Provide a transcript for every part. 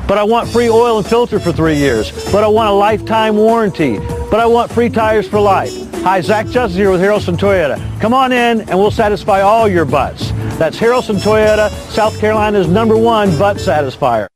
but I want free oil and filter for 3 years, but I want a lifetime warranty, but I want free tires for life. Hi, Zach Justice here with Harrelson Toyota. Come on in and we'll satisfy all your butts. That's Harrelson Toyota, South Carolina's #1 butt satisfier.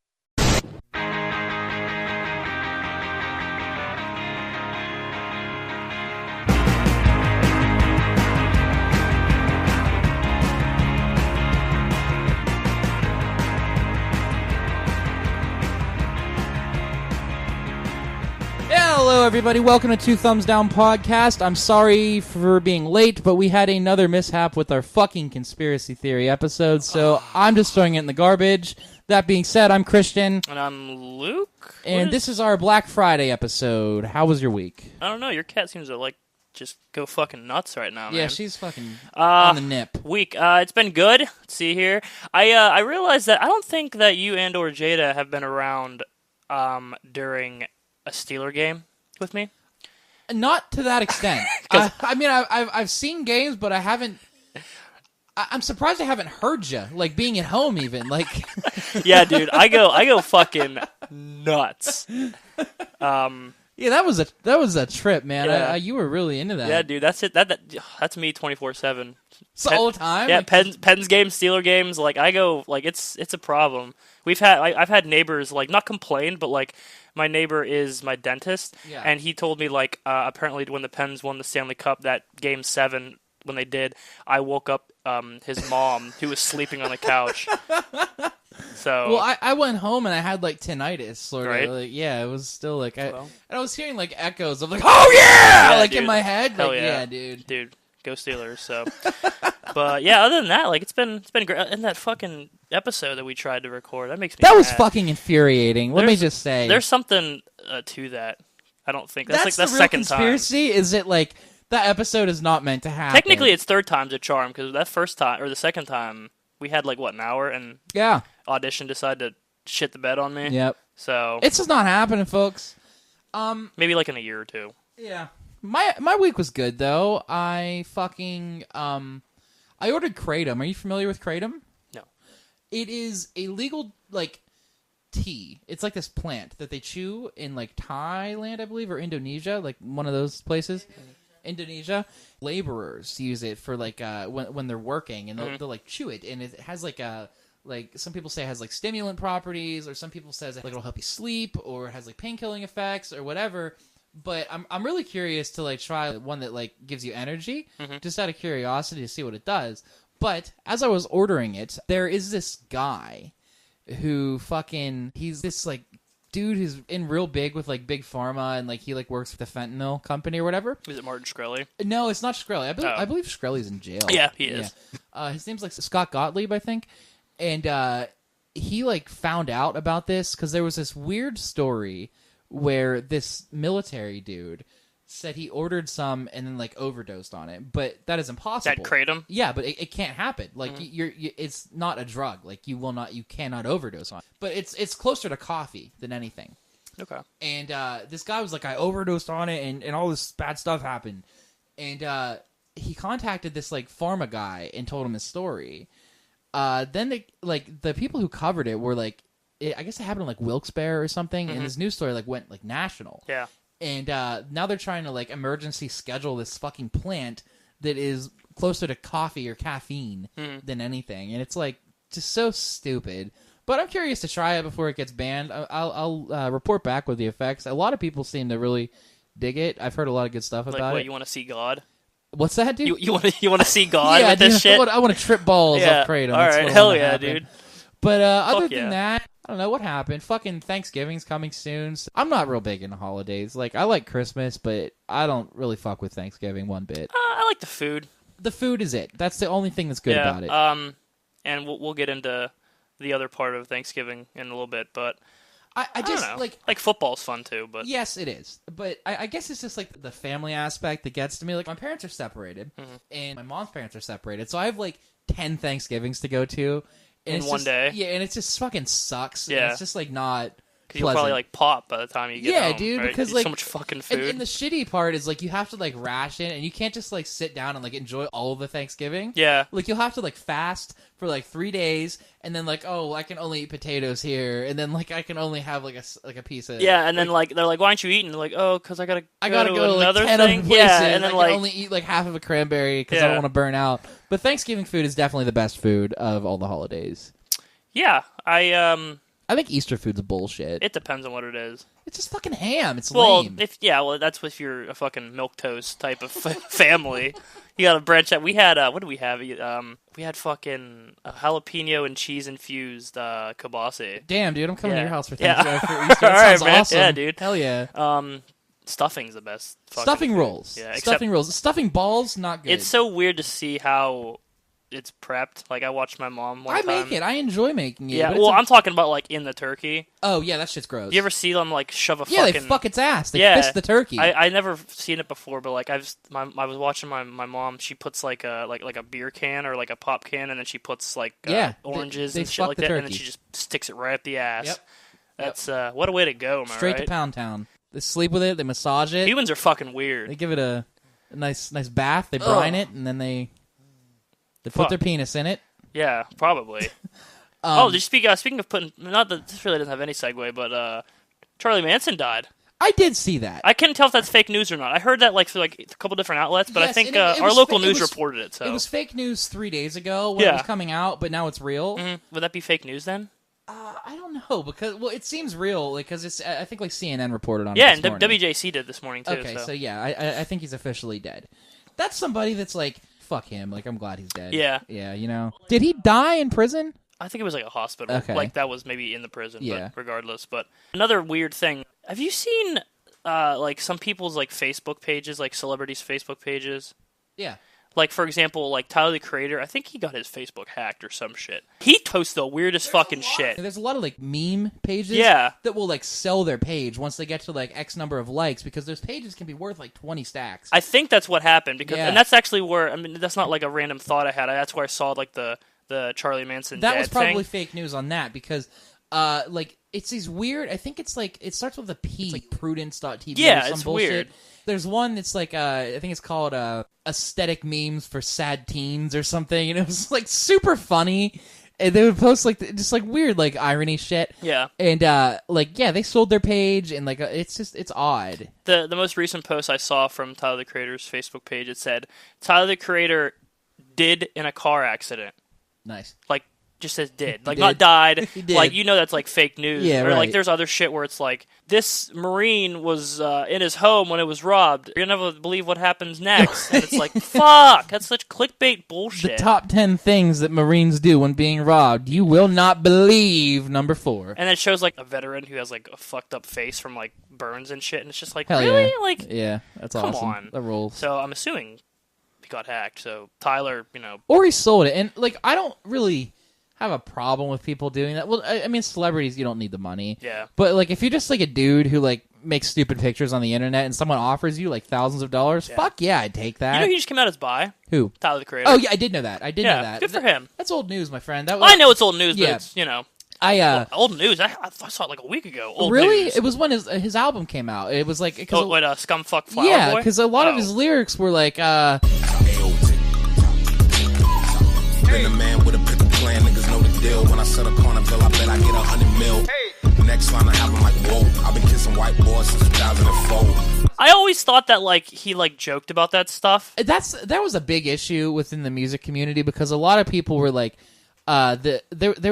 Hello, everybody. Welcome to Two Thumbs Down Podcast. I'm sorry for being late, but we had another mishap with our fucking conspiracy theory episode, so I'm just throwing it in the garbage. That being said, I'm Christian. And I'm Luke. And this is our Black Friday episode. How was your week? I don't know. Your cat seems to, just go fucking nuts right now, man. Yeah, she's fucking on the nip. Week. It's been good. Let's see here. I realized that I don't think that you and or Jada have been around during a Steeler game with me. Not to that extent. I've seen games, but I haven't. I'm surprised I haven't heard you, being at home even. Yeah, dude, I go fucking nuts. Yeah, that was a trip, man. Yeah. You were really into that. Yeah, dude, that's it. That's me 24/7. All the time. Yeah, Pens games, Steeler games. I go it's a problem. I've had neighbors not complain, but my neighbor is my dentist, and he told me apparently when the Pens won the Stanley Cup, that Game 7 when they did, I woke up his mom who was sleeping on the couch. So I went home and I had tinnitus, sort of. Right? Yeah, it was still and I was hearing echoes of oh yeah, dude. in my head. Hell yeah, dude. Go Steelers. So, but yeah, other than that, it's been great. And that fucking episode that we tried to record, that makes me. That mad. was fucking infuriating. Let me just say, there's something to that. I don't think that's the the real second conspiracy. time. Is it that episode is not meant to happen? Technically, it's third time's a charm because that first time or the second time we had an hour and Audition decided to shit the bed on me. Yep. So it's just not happening, folks. Maybe in a year or two. Yeah. My week was good though. I fucking I ordered Kratom. Are you familiar with Kratom? No. It is a legal tea. It's this plant that they chew in Thailand, I believe, or Indonesia, one of those places. Indonesia. Laborers use it for when they're working, and they'll chew it, and it has some people say it has stimulant properties, or some people says it'll help you sleep, or it has painkilling effects or whatever. But I'm really curious to try one that gives you energy, just out of curiosity to see what it does. But as I was ordering it, there is this guy who he's this dude who's in real big with big pharma, and he works for the fentanyl company or whatever. Is it Martin Shkreli? No, it's not Shkreli. I believe Shkreli's in jail. Yeah, he is. Yeah. His name's Scott Gottlieb, I think, and he found out about this because there was this weird story where this military dude said he ordered some and then overdosed on it, but that is impossible. That Kratom? Yeah, but it can't happen. It's not a drug. You cannot overdose on it. But it's closer to coffee than anything. Okay. And this guy was I overdosed on it and all this bad stuff happened. And he contacted this pharma guy and told him his story. Then the people who covered it were I guess it happened in Wilkes-Barre or something, and this news story went national. Yeah. And now they're trying to emergency schedule this fucking plant that is closer to coffee or caffeine than anything, and it's just so stupid. But I'm curious to try it before it gets banned. I'll report back with the effects. A lot of people seem to really dig it. I've heard a lot of good stuff about it. You want to see God? What's that, dude? You want to see God with this shit? I want to trip balls off Kratom. All right, hell yeah, dude. But other than that, I don't know what happened. Fucking Thanksgiving's coming soon. I'm not real big into holidays. I like Christmas, but I don't really fuck with Thanksgiving one bit. I like the food. The food is it. That's the only thing that's good about it. And we'll get into the other part of Thanksgiving in a little bit, but I just don't know. Football's fun too, but yes, it is. But I guess it's just the family aspect that gets to me. My parents are separated, and my mom's parents are separated, so I have 10 Thanksgivings to go to. In one day. Yeah, and it just fucking sucks. Yeah. And it's just not Because you'll probably like pop by the time you get home. Dude, right? because like so much fucking food. And the shitty part is like you have to like ration, and you can't just like sit down and like enjoy all of the Thanksgiving. Yeah, like you'll have to like fast for like 3 days, and then like I can only eat potatoes here, and then like I can only have like a piece of and then like they're like, why aren't you eating? They're like, oh, because I gotta go to like another 10 thing. other places. Yeah, and then I can only eat like half of a cranberry because I don't want to burn out. But Thanksgiving food is definitely the best food of all the holidays. Yeah, I think Easter food's bullshit. It depends on what it is. It's just fucking ham. It's lame. Well, that's if you're a fucking milquetoast type of family. You gotta branch out. We had what did we have? We had fucking jalapeno and cheese infused kielbasa. Damn, dude, I'm coming to your house for Thanksgiving for Easter. All That right, sounds man. awesome. Yeah, dude. Hell yeah. Stuffing's the best. Stuffing rolls. Yeah, stuffing rolls. Stuffing balls, not good. It's so weird to see how it's prepped. Like I watched my mom one time. I make it. I enjoy making it. Yeah, well, I'm talking about like in the turkey. Oh yeah, that shit's gross. You ever see them like shove a yeah, fucking? they fuck its ass. They fist the turkey. I never seen it before, but like I was watching my mom. She puts like a beer can or like a pop can, and then she puts like oranges and shit like that, and then she just sticks it right up the ass. Yep. That's what a way to go, man. Straight to Pound Town. They sleep with it. They massage it. Humans are fucking weird. They give it a nice bath. They brine it, and then they put their penis in it. Yeah, probably. Speaking of putting, not that this really doesn't have any segue, but Charlie Manson died. I did see that. I couldn't tell if that's fake news or not. I heard that like through like a couple different outlets, but I think our local news reported it. So it was fake news 3 days ago when it was coming out, but now it's real. Mm-hmm. Would that be fake news then? I don't know because it seems real because it's. I think like CNN reported on it. Yeah, and WJC did this morning too. Okay, so I think he's officially dead. That's somebody that's like fuck him. Like I'm glad he's dead. Yeah, yeah. You know, did he die in prison? I think it was like a hospital. Okay. Like that was maybe in the prison. Yeah. But regardless, but another weird thing. Have you seen like some people's like Facebook pages, like celebrities' Facebook pages? Yeah. Like, for example, like Tyler, the Creator, I think he got his Facebook hacked or some shit. He posts the weirdest fucking shit. There's a lot of, like, meme pages that will, like, sell their page once they get to, like, X number of likes, because those pages can be worth, like, 20 stacks. I think that's what happened, because and that's actually where, I mean, that's not, like, a random thought I had. That's where I saw, like, the Charlie Manson That was probably thing. fake news on that, because, like, it's these weird, I think it's, like, it starts with a P. It's, like, prudence.tv yeah, or some it's bullshit. weird. There's one that's like, I think it's called Aesthetic Memes for Sad Teens or something, and it was like super funny. And they would post like just like weird like irony shit. Yeah. And they sold their page, and like it's odd. The most recent post I saw from Tyler the Creator's Facebook page, it said Tyler the Creator did in a car accident. Nice. Like. Just says did. Like, not died. He did. Like, you know that's, like, fake news. Yeah, or, right. like, there's other shit where it's like, this Marine was in his home when it was robbed. You're never believe what happens next. And it's like, fuck! That's such clickbait bullshit. The top 10 things that Marines do when being robbed. You will not believe number 4. And it shows, like, a veteran who has, like, a fucked up face from, like, burns and shit. And it's just like, Hell really? Yeah. Like, yeah, that's come awesome. on. That rolls. So I'm assuming he got hacked. So Tyler, you know. Or he sold it. And, like, I don't really have a problem with people doing that. Well, I mean, celebrities, you don't need the money. Yeah. But, like, if you're just, like, a dude who, like, makes stupid pictures on the internet and someone offers you, like, thousands of dollars, fuck yeah, I'd take that. You know he just came out as bi? Who? Tyler, the Creator. Oh, yeah, I did know that. Know that. Good for him. That's old news, my friend. I know it's old news, but it's, you know. Old news? I saw it like a week ago. Old really? News. It was when his album came out. It was like... Scumfuck Flower Boy? Yeah, because a lot of his lyrics were like... Been a man with a pickle plan, niggas know the deal. When I set a Carnival, I bet I get 100 mil. Hey. Next line I have, I'm like, whoa. I've been kissing white boys since 2004. I always thought that like he like joked about that stuff. That was a big issue within the music community because a lot of people were like, there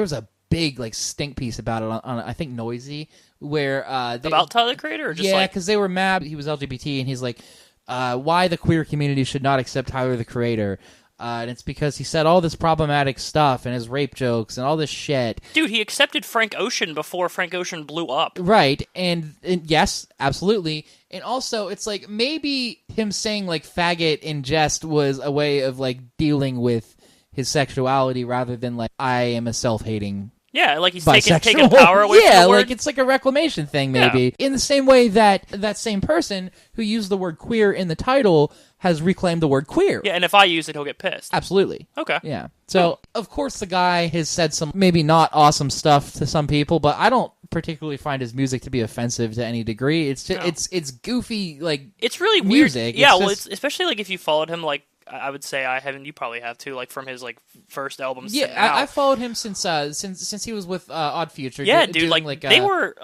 was a big like stink piece about it on I think Noisy where about Tyler the Creator, or just because they were mad he was LGBT and he's like, why the queer community should not accept Tyler the Creator. And it's because he said all this problematic stuff and his rape jokes and all this shit. Dude, he accepted Frank Ocean before Frank Ocean blew up. Right, and yes, absolutely. And also, it's like maybe him saying like faggot in jest was a way of like dealing with his sexuality rather than like I am a self-hating. Yeah, like he's taking power away from the word. Like it's like a reclamation thing, maybe. Yeah. In the same way that same person who used the word queer in the title has reclaimed the word queer. Yeah, and if I use it, he'll get pissed. Absolutely. Okay. Yeah. So, of course, the guy has said some maybe not awesome stuff to some people, but I don't particularly find his music to be offensive to any degree. It's just, it's goofy, like it's really music. Weird. Yeah, it's well, just, it's especially like if you followed him, like I would say I haven't. You probably have too, like from his like first albums. Yeah, I followed him since he was with Odd Future. Yeah, dude, like they were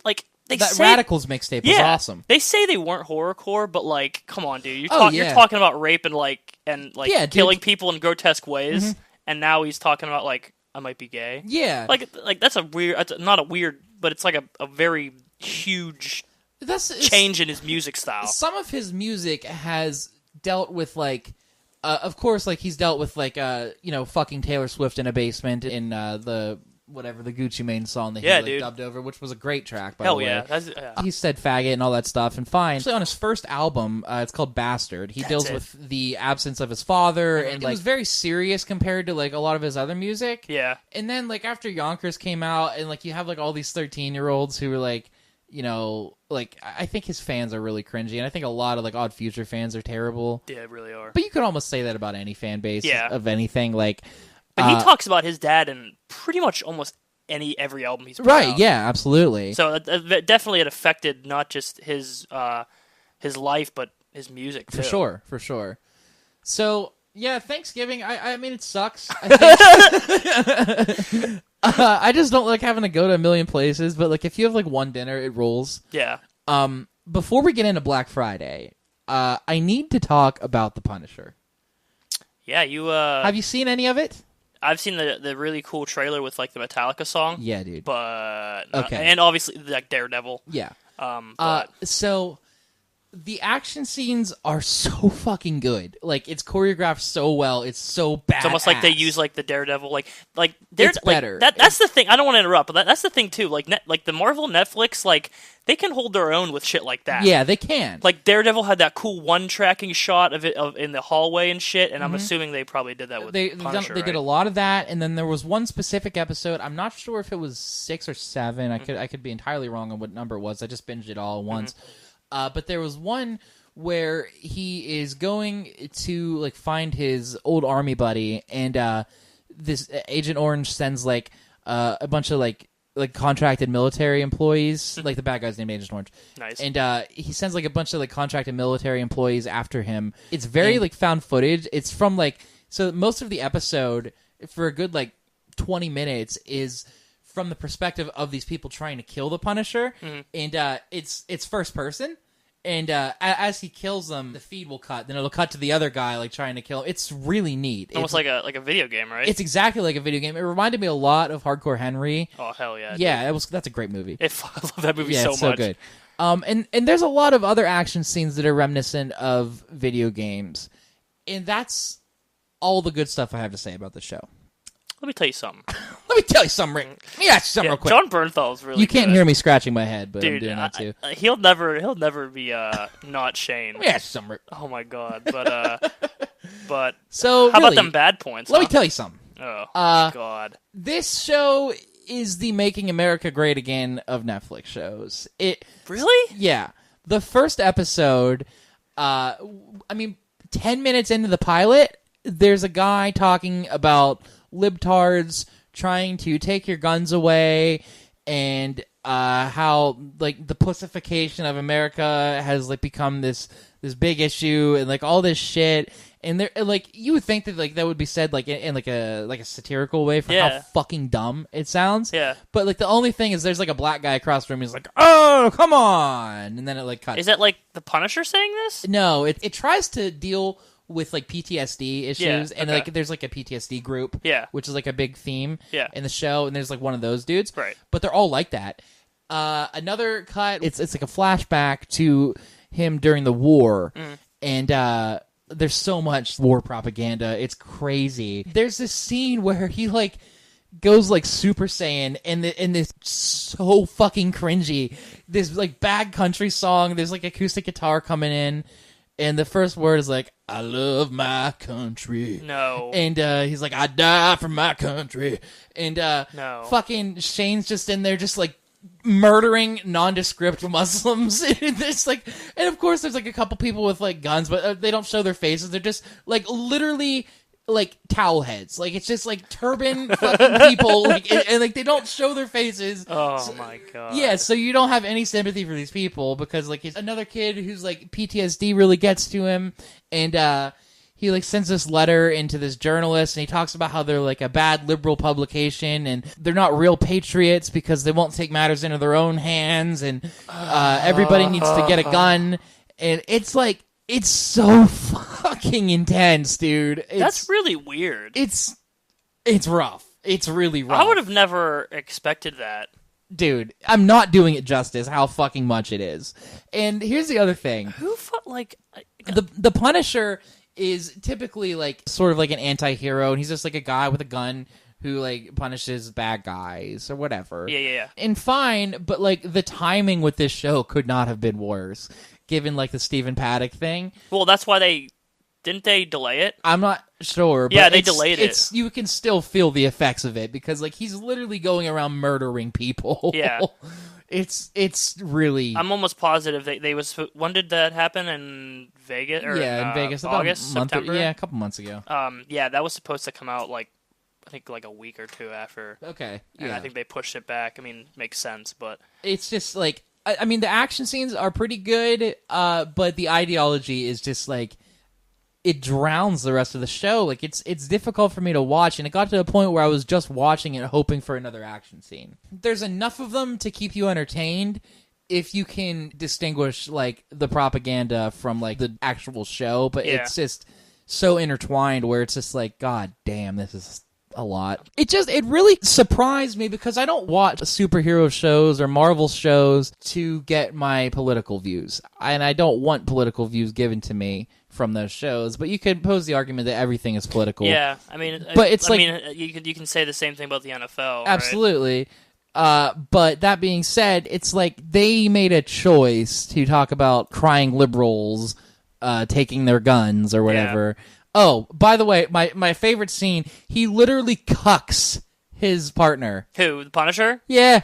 like. That Radicals mixtape was awesome. They say they weren't horrorcore, but like, come on, dude, you're talking about rape and killing people in grotesque ways, and now he's talking about like I might be gay. Yeah, like that's a weird, not a weird, but it's like a very huge change in his music style. Some of his music has dealt with like. Of course, like he's dealt with like fucking Taylor Swift in a basement in the Gucci Mane song that he dubbed over, which was a great track. By the way, yeah. He said faggot and all that stuff, and fine. Actually, on his first album, it's called Bastard. He deals with the absence of his father, and like, it was very serious compared to like a lot of his other music. Yeah, and then like after Yonkers came out, and like you have like all these 13-year-olds who were like. Like I think his fans are really cringy, and I think a lot of like Odd Future fans are terrible. Yeah, really are. But you could almost say that about any fan base of anything. Like, but he talks about his dad in pretty much almost every album he's put out. Yeah, absolutely. So definitely it affected not just his life, but his music too. For sure. So yeah, Thanksgiving. I mean, it sucks. I think. I just don't like having to go to a million places, but like if you have like one dinner, it rolls. Yeah. Before we get into Black Friday, I need to talk about The Punisher. Yeah, you have you seen any of it? I've seen the really cool trailer with like the Metallica song. Yeah, dude. But okay, and obviously like Daredevil. Yeah. But... So the action scenes are so fucking good. Like it's choreographed so well. It's so bad. It's almost like they use like the Daredevil, like it's better. That's the thing. I don't want to interrupt, but that's the thing too. Like the Marvel Netflix, like they can hold their own with shit like that. Yeah, they can. Like Daredevil had that cool one tracking shot of it in the hallway and shit, and I'm assuming they probably did that with Punisher. They did a lot of that, and then there was one specific episode. I'm not sure if it was 6 or 7. I could be entirely wrong on what number it was. I just binged it all at once. But there was one where he is going to like find his old army buddy, and this Agent Orange sends like a bunch of like contracted military employees. Like the bad guy's named Agent Orange. Nice. And he sends like a bunch of like contracted military employees after him. It's very like found footage. It's from like so most of the episode for a good like 20 minutes is from the perspective of these people trying to kill the Punisher, and it's first person. And as he kills them, the feed will cut. Then it'll cut to the other guy like trying to kill him. It's really neat. Almost like a video game, right? It's exactly like a video game. It reminded me a lot of Hardcore Henry. Oh hell yeah! Yeah, that's a great movie. I love that movie so it's much. So good. And there's a lot of other action scenes that are reminiscent of video games, and that's all the good stuff I have to say about the show. Let me tell you something. Let me tell you something, Rick. Let me ask you something real quick. John Bernthal's really You can't good. hear me scratching my head, but Dude, I'm doing that too. He'll never be not Shane. Let me ask you something, Rick. Oh my god. But so how really, about them bad points? Let me tell you something. Oh god. This show is the Making America Great Again of Netflix shows. Really? Yeah. The first episode, 10 minutes into the pilot, there's a guy talking about libtards trying to take your guns away, and how like the pussification of America has like become this big issue, and like all this shit. And there, like you would think that like that would be said like in like a satirical way for how fucking dumb it sounds. Yeah. But like the only thing is there's like a black guy across from me who's like, "Oh, come on," and then it like cuts. Is that like the Punisher saying this? No, it tries to deal with like PTSD issues, and like there's like a PTSD group, which is like a big theme in the show, and there's like one of those dudes, right? But they're all like that. Another cut, it's like a flashback to him during the war, and there's so much war propaganda. It's crazy. There's this scene where he like goes like Super Saiyan, and this so fucking cringy. This like bad country song. There's like acoustic guitar coming in. And the first word is like, "I love my country." No. And he's like, "I die for my country." And no. Fucking Shane's just in there just like murdering nondescript Muslims. There's like, and of course there's like a couple people with like guns, but they don't show their faces. They're just like literally like towel heads. Like it's just like turban fucking people, like and like they don't show their faces. Oh my god. Yeah, so you don't have any sympathy for these people because like he's another kid who's like PTSD really gets to him, and he like sends this letter into this journalist, and he talks about how they're like a bad liberal publication and they're not real patriots because they won't take matters into their own hands, and everybody needs to get a gun, and it's like. It's so fucking intense, dude. That's really weird. It's rough. It's really rough. I would have never expected that. Dude, I'm not doing it justice how fucking much it is. And here's the other thing. The Punisher is typically like sort of like an anti-hero, and he's just like a guy with a gun who like punishes bad guys or whatever. Yeah. And fine, but like the timing with this show could not have been worse. Given like the Stephen Paddock thing. Well, that's why they delay it. I'm not sure. But yeah, they delayed it. You can still feel the effects of it because like he's literally going around murdering people. Yeah, it's really. I'm almost positive they was. When did that happen in Vegas? Or in Vegas, August, September. A couple months ago. Yeah, that was supposed to come out like I think like a week or two after. Okay, and I think they pushed it back. I mean, makes sense, but it's just like. I mean, the action scenes are pretty good, but the ideology is just like it drowns the rest of the show. Like it's difficult for me to watch, and it got to the point where I was just watching it, hoping for another action scene. There's enough of them to keep you entertained if you can distinguish like the propaganda from like the actual show. But it's just so intertwined where it's just like, God damn, this is. A lot. It really surprised me because I don't watch superhero shows or Marvel shows to get my political views. And I don't want political views given to me from those shows, but you could pose the argument that everything is political. Yeah, I mean, but it's you can say the same thing about the NFL. Absolutely. Right? But that being said, it's like they made a choice to talk about crying liberals taking their guns or whatever. Yeah. Oh, by the way, my favorite scene, he literally cucks his partner. Who, the Punisher? Yeah.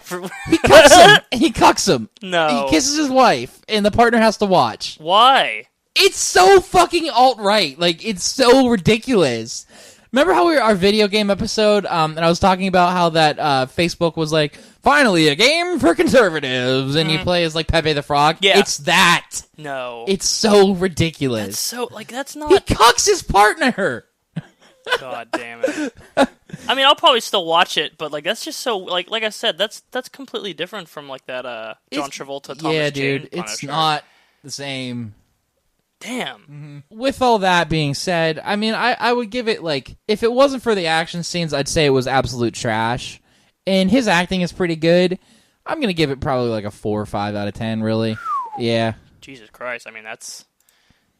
He cucks him. He cucks him. No. He kisses his wife, and the partner has to watch. Why? It's so fucking alt-right. Like, it's so ridiculous. Remember how our video game episode, and I was talking about how that Facebook was like, finally, a game for conservatives, and you play as, like, Pepe the Frog? Yeah. It's that. No. It's so ridiculous. That's so, like, that's not... He cucks his partner! God damn it. I mean, I'll probably still watch it, but, like, that's just so, like I said, that's completely different from, like, that John Travolta, Thomas Yeah, Jane dude, Punisher. It's not the same... Damn. Mm-hmm. With all that being said, I mean, I would give it, like, if it wasn't for the action scenes, I'd say it was absolute trash. And his acting is pretty good. I'm going to give it probably like a 4 or 5 out of 10, really. Yeah. Jesus Christ. I mean,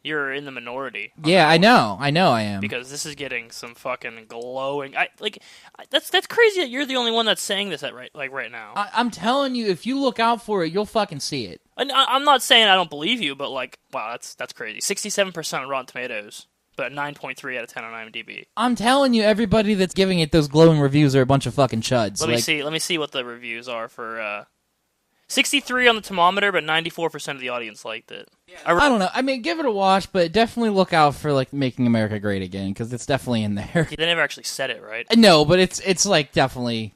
you're in the minority. Yeah, I know I am. Because this is getting some fucking glowing... That's crazy that you're the only one that's saying this right now. I'm telling you, if you look out for it, you'll fucking see it. And I'm not saying I don't believe you, but like, wow, that's crazy. 67% on Rotten Tomatoes, but 9.3 out of 10 on IMDb. I'm telling you, everybody that's giving it those glowing reviews are a bunch of fucking chuds. Let me see what the reviews are for 63 on the thermometer, but 94% of the audience liked it. Yeah. I don't know. I mean, give it a watch, but definitely look out for like Making America Great Again, because it's definitely in there. They never actually said it, right? No, but it's like definitely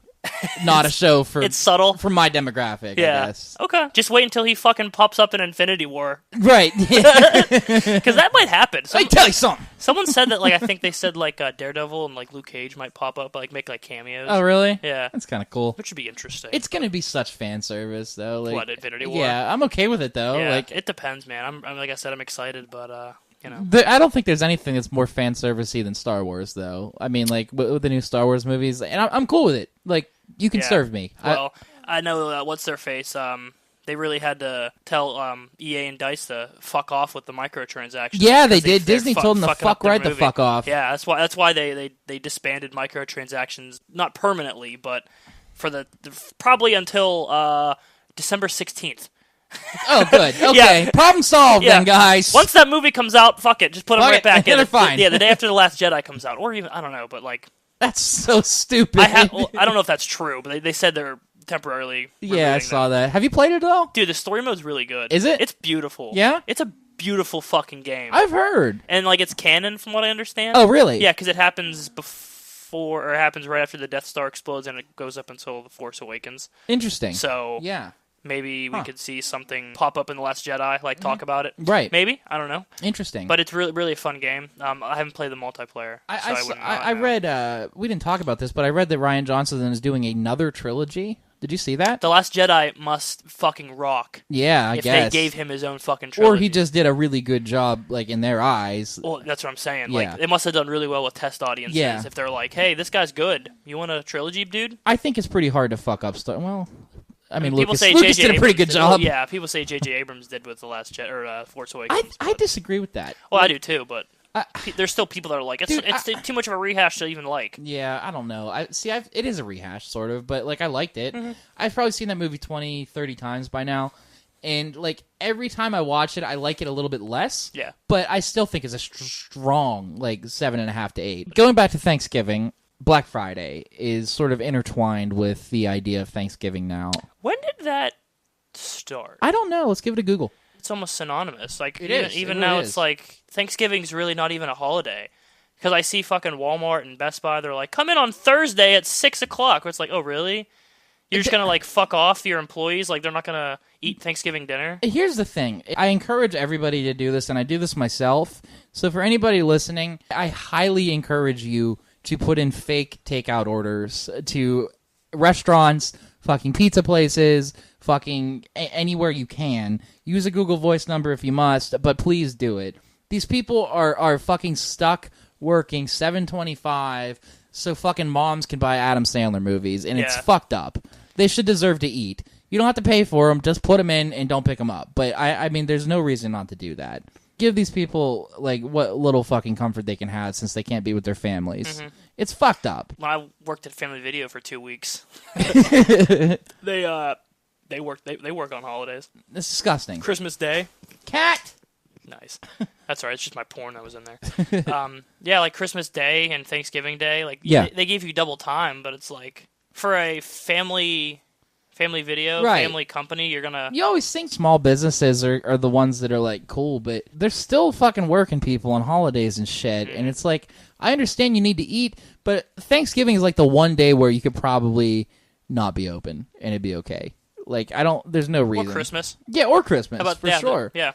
not a show for... It's subtle. For my demographic, I guess. Okay. Just wait until he fucking pops up in Infinity War. Right. Because that might happen. Let me tell you something. Someone said that, like, I think they said, like, Daredevil and, like, Luke Cage might pop up, like, make, like, cameos. Oh, really? Yeah. That's kind of cool. Which would be interesting. It's going to be such fan service, though. Like, what, Infinity War? Yeah, I'm okay with it, though. Yeah, like, it depends, man. I'm like I said, I'm excited, but, you know. I don't think there's anything that's more fan servicey than Star Wars, though. I mean, like, with the new Star Wars movies, and I'm cool with it. Like, you can serve me. Well, I know what's their face. They really had to tell EA and DICE to fuck off with the microtransactions. Yeah, they did. Disney told them to fuck right the fuck off. Yeah, that's why they disbanded microtransactions, not permanently, but for the probably until December 16th. Oh, good. Okay, problem solved then, guys. Once that movie comes out, fuck it, just put them right back in. They're fine. Yeah, the day after The Last Jedi comes out, or even I don't know, but like. That's so stupid. I don't know if that's true, but they said they're temporarily. Yeah, I saw that. Have you played it, though? Dude, the story mode's really good. Is it? It's beautiful. Yeah? It's a beautiful fucking game. I've heard. And, like, it's canon from what I understand. Oh, really? Yeah, because it happens before, or it happens right after the Death Star explodes, and it goes up until The Force Awakens. Interesting. So, yeah. Maybe we could see something pop up in The Last Jedi, like talk about it. Right. Maybe. I don't know. Interesting. But it's really, really a fun game. I haven't played the multiplayer. I read, we didn't talk about this, but I read that Rian Johnson is doing another trilogy. Did you see that? The Last Jedi must fucking rock. Yeah, I guess. If they gave him his own fucking trilogy. Or he just did a really good job, like, in their eyes. Well, that's what I'm saying. Yeah. Like, they must have done really well with test audiences. Yeah. If they're like, hey, this guy's good. You want a trilogy, dude? I think it's pretty hard to fuck up stuff. Well, I mean, people Lucas, say Lucas J.J. did a pretty good job. Yeah, people say J.J. Abrams did with The Last Jedi, or Force Awakens. I disagree with that. Well, I do too, but there's still people that are like, it's too much of a rehash to even like. Yeah, I don't know. It is a rehash, sort of, but, like, I liked it. Mm-hmm. I've probably seen that movie 20, 30 times by now, and, like, every time I watch it, I like it a little bit less. Yeah. But I still think it's a strong, like, 7.5 to 8. Going back to Thanksgiving, Black Friday is sort of intertwined with the idea of Thanksgiving now. When did that start? I don't know. Let's give it a Google. It's almost synonymous. Like Even now, is. it's like Thanksgiving's really not even a holiday. Because I see fucking Walmart and Best Buy. They're like, come in on Thursday at 6 o'clock. Where it's like, oh really? You're just gonna like fuck off your employees? Like they're not gonna eat Thanksgiving dinner? Here's the thing. I encourage everybody to do this, and I do this myself. So for anybody listening, I highly encourage you to put in fake takeout orders to restaurants, fucking pizza places, fucking anywhere you can. Use a Google Voice number if you must, but please do it. These people are fucking stuck working 7/25 so fucking moms can buy Adam Sandler movies, and it's fucked up. They should deserve to eat. You don't have to pay for them. Just put them in and don't pick them up. But, I mean, there's no reason not to do that. Give these people, like, what little fucking comfort they can have since they can't be with their families. Mm-hmm. It's fucked up. When I worked at Family Video for 2 weeks, they work on holidays. It's disgusting. Christmas Day. Cat! Nice. That's all right. It's just my porn that was in there. Yeah, like Christmas Day and Thanksgiving Day. Like, they give you double time, but it's like, for a family video, family company, you're gonna... You always think small businesses are the ones that are, like, cool, but they're still fucking working people on holidays and shit, and it's like, I understand you need to eat, but Thanksgiving is, like, the one day where you could probably not be open, and it'd be okay. Like, there's no reason. Or Christmas. Yeah, or Christmas, for sure. Yeah.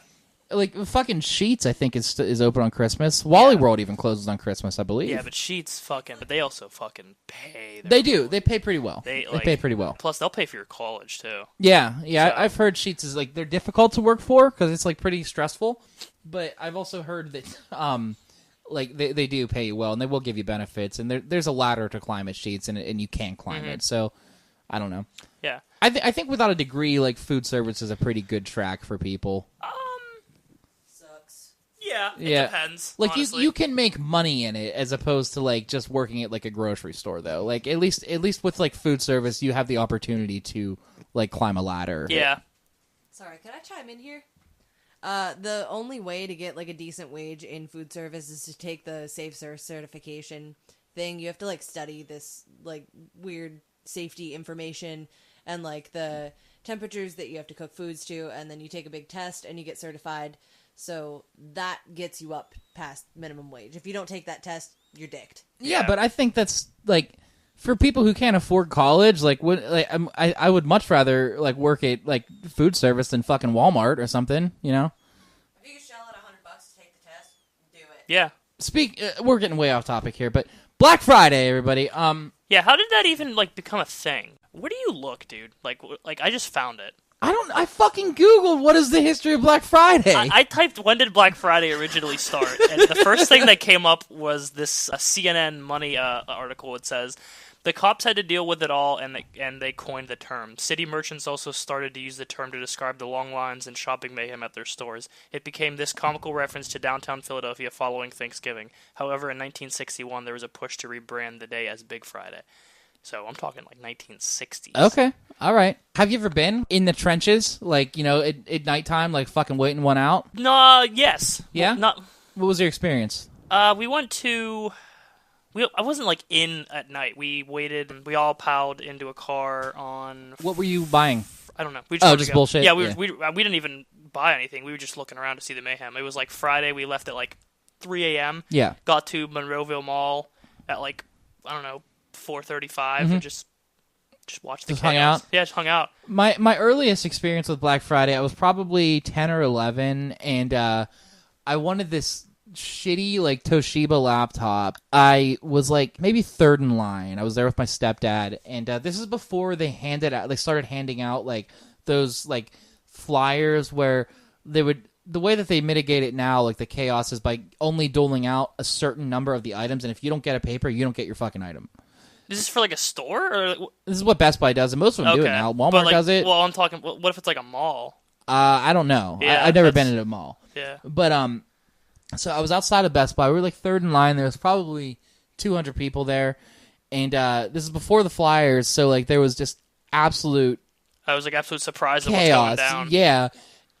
Like, fucking Sheetz, I think, is open on Christmas. Wally World even closes on Christmas, I believe. Yeah, but Sheetz but they also fucking pay. They do. They pay pretty well. They pay pretty well. Plus, they'll pay for your college, too. Yeah. So. I've heard Sheetz is, like, they're difficult to work for because it's, like, pretty stressful. But I've also heard that, like, they do pay you well, and they will give you benefits. And there's a ladder to climb at Sheetz, and you can climb it. So, I don't know. Yeah. I think without a degree, like, food service is a pretty good track for people. Yeah, it depends. Like, you can make money in it as opposed to, like, just working at, like, a grocery store, though. Like, at least with, like, food service, you have the opportunity to, like, climb a ladder. Yeah. Sorry, could I chime in here? The only way to get, like, a decent wage in food service is to take the Safe certification thing. You have to, like, study this, like, weird safety information and, like, the temperatures that you have to cook foods to, and then you take a big test and you get certified. So that gets you up past minimum wage. If you don't take that test, you're dicked. Yeah, but I think that's, like, for people who can't afford college, like, I would much rather, like, work at, like, food service than fucking Walmart or something, you know? If you could shell out $100 to take the test, do it. Yeah. We're getting way off topic here, but Black Friday, everybody. Yeah, how did that even, like, become a thing? Where do you look, dude? Like I just found it. I fucking Googled what is the history of Black Friday. I typed, when did Black Friday originally start? And the first thing that came up was this CNN Money article. It says, the cops had to deal with it all, and they coined the term. City merchants also started to use the term to describe the long lines and shopping mayhem at their stores. It became this comical reference to downtown Philadelphia following Thanksgiving. However, in 1961, there was a push to rebrand the day as Big Friday. So I'm talking like 1960s. Okay. All right. Have you ever been in the trenches, like, you know, at nighttime, like fucking waiting one out? No, yes. Yeah? Well, what was your experience? We went to... I wasn't, like, in at night. We waited. We all piled into a car on... What were you buying? I don't know. We just just bullshit? Yeah, we didn't even buy anything. We were just looking around to see the mayhem. It was like Friday. We left at like 3 a.m. Yeah. Got to Monroeville Mall at like, I don't know, 4:35 and just watched the chaos. Hung out? Yeah, just hung out. My earliest experience with Black Friday, I was probably 10 or 11, and I wanted this shitty like Toshiba laptop. I was like maybe third in line. I was there with my stepdad, and this is before they started handing out like those like flyers where they would. The way that they mitigate it now, like the chaos, is by only doling out a certain number of the items, and if you don't get a paper, you don't get your fucking item. Is this for like a store? Or this is what Best Buy does, and most of them do it now. Walmart does it. Well, I'm talking. What if it's like a mall? I don't know. Yeah, I've never been in a mall. Yeah. But so I was outside of Best Buy. We were like third in line. There was probably 200 people there, and this is before the flyers. So like there was just absolute. I was like absolute surprised at chaos. what's going down. Yeah,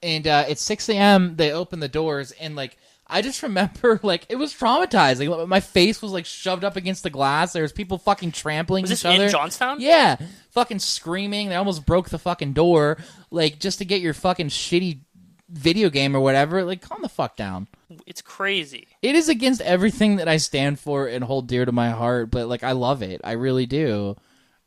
and at 6 a.m. they opened the doors, and like. I just remember, like, it was traumatizing. My face was, like, shoved up against the glass. There was people fucking trampling each other. Was this in Johnstown? Yeah. Fucking screaming. They almost broke the fucking door, like, just to get your fucking shitty video game or whatever. Like, calm the fuck down. It's crazy. It is against everything that I stand for and hold dear to my heart, but, like, I love it. I really do.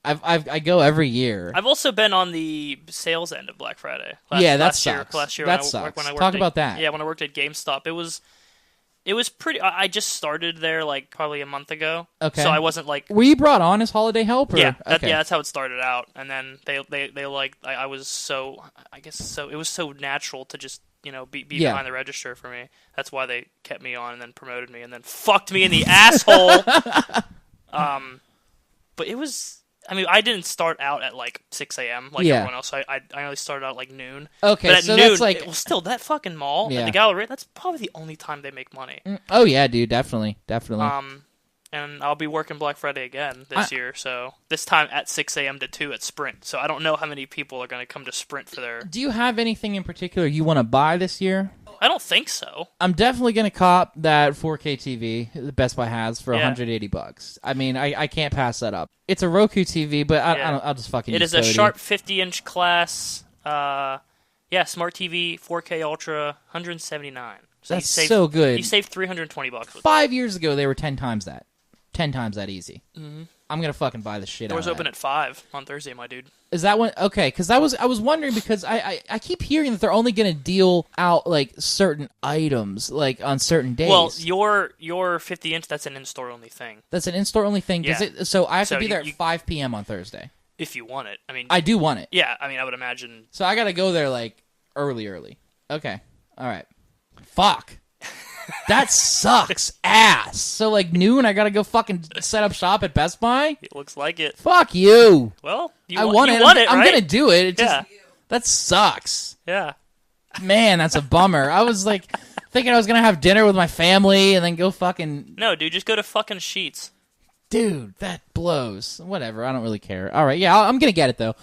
I go every year. I've also been on the sales end of Black Friday. That sucks. Last year, that sucks. When I worked Talk about that. Yeah, when I worked at GameStop, it was pretty. I just started there like probably a month ago. Okay. So I wasn't like. Were you brought on as holiday helper? Yeah. Okay. That's how it started out, and then they like I was so I guess so it was so natural to just be behind the register for me. That's why they kept me on and then promoted me and then fucked me in the asshole. But it was. I mean, I didn't start out at like 6 a.m. like everyone else. I only started out at like noon. Okay, but at so noon, that's like still that fucking mall and the gallery. That's probably the only time they make money. Oh yeah, dude, definitely. And I'll be working Black Friday again this year. So this time at 6 a.m. to 2 at Sprint. So I don't know how many people are going to come to Sprint for their. Do you have anything in particular you want to buy this year? I don't think so. I'm definitely going to cop that 4K TV that Best Buy has for $180. I mean, I can't pass that up. It's a Roku TV, but I'll just fucking use It is a sharp 50-inch class, smart TV, 4K Ultra, $179. So that's so good. You saved $320. 5 years ago, they were 10 times that. 10 times that easy. Mm-hmm. I'm going to fucking buy the shit out of that. Doors open at 5 on Thursday, my dude. Is that one? Okay, because I was wondering because I keep hearing that they're only going to deal out like certain items like on certain days. Well, your 50-inch, that's an in-store only thing. That's an in-store only thing. Yeah. So I have to be there at 5 p.m. on Thursday. If you want it. I mean, I do want it. Yeah, I mean, I would imagine. So I got to go there like early. Okay. All right. Fuck. That sucks ass. So like noon, I gotta go fucking set up shop at Best Buy. It looks like it. Fuck you. Well, I want it. I'm right? gonna do it. It just, that sucks. Yeah. Man, that's a bummer. I was like thinking I was gonna have dinner with my family and then go fucking. No, dude, just go to fucking Sheets. Dude, that blows. Whatever. I don't really care. All right. Yeah, I'm gonna get it though.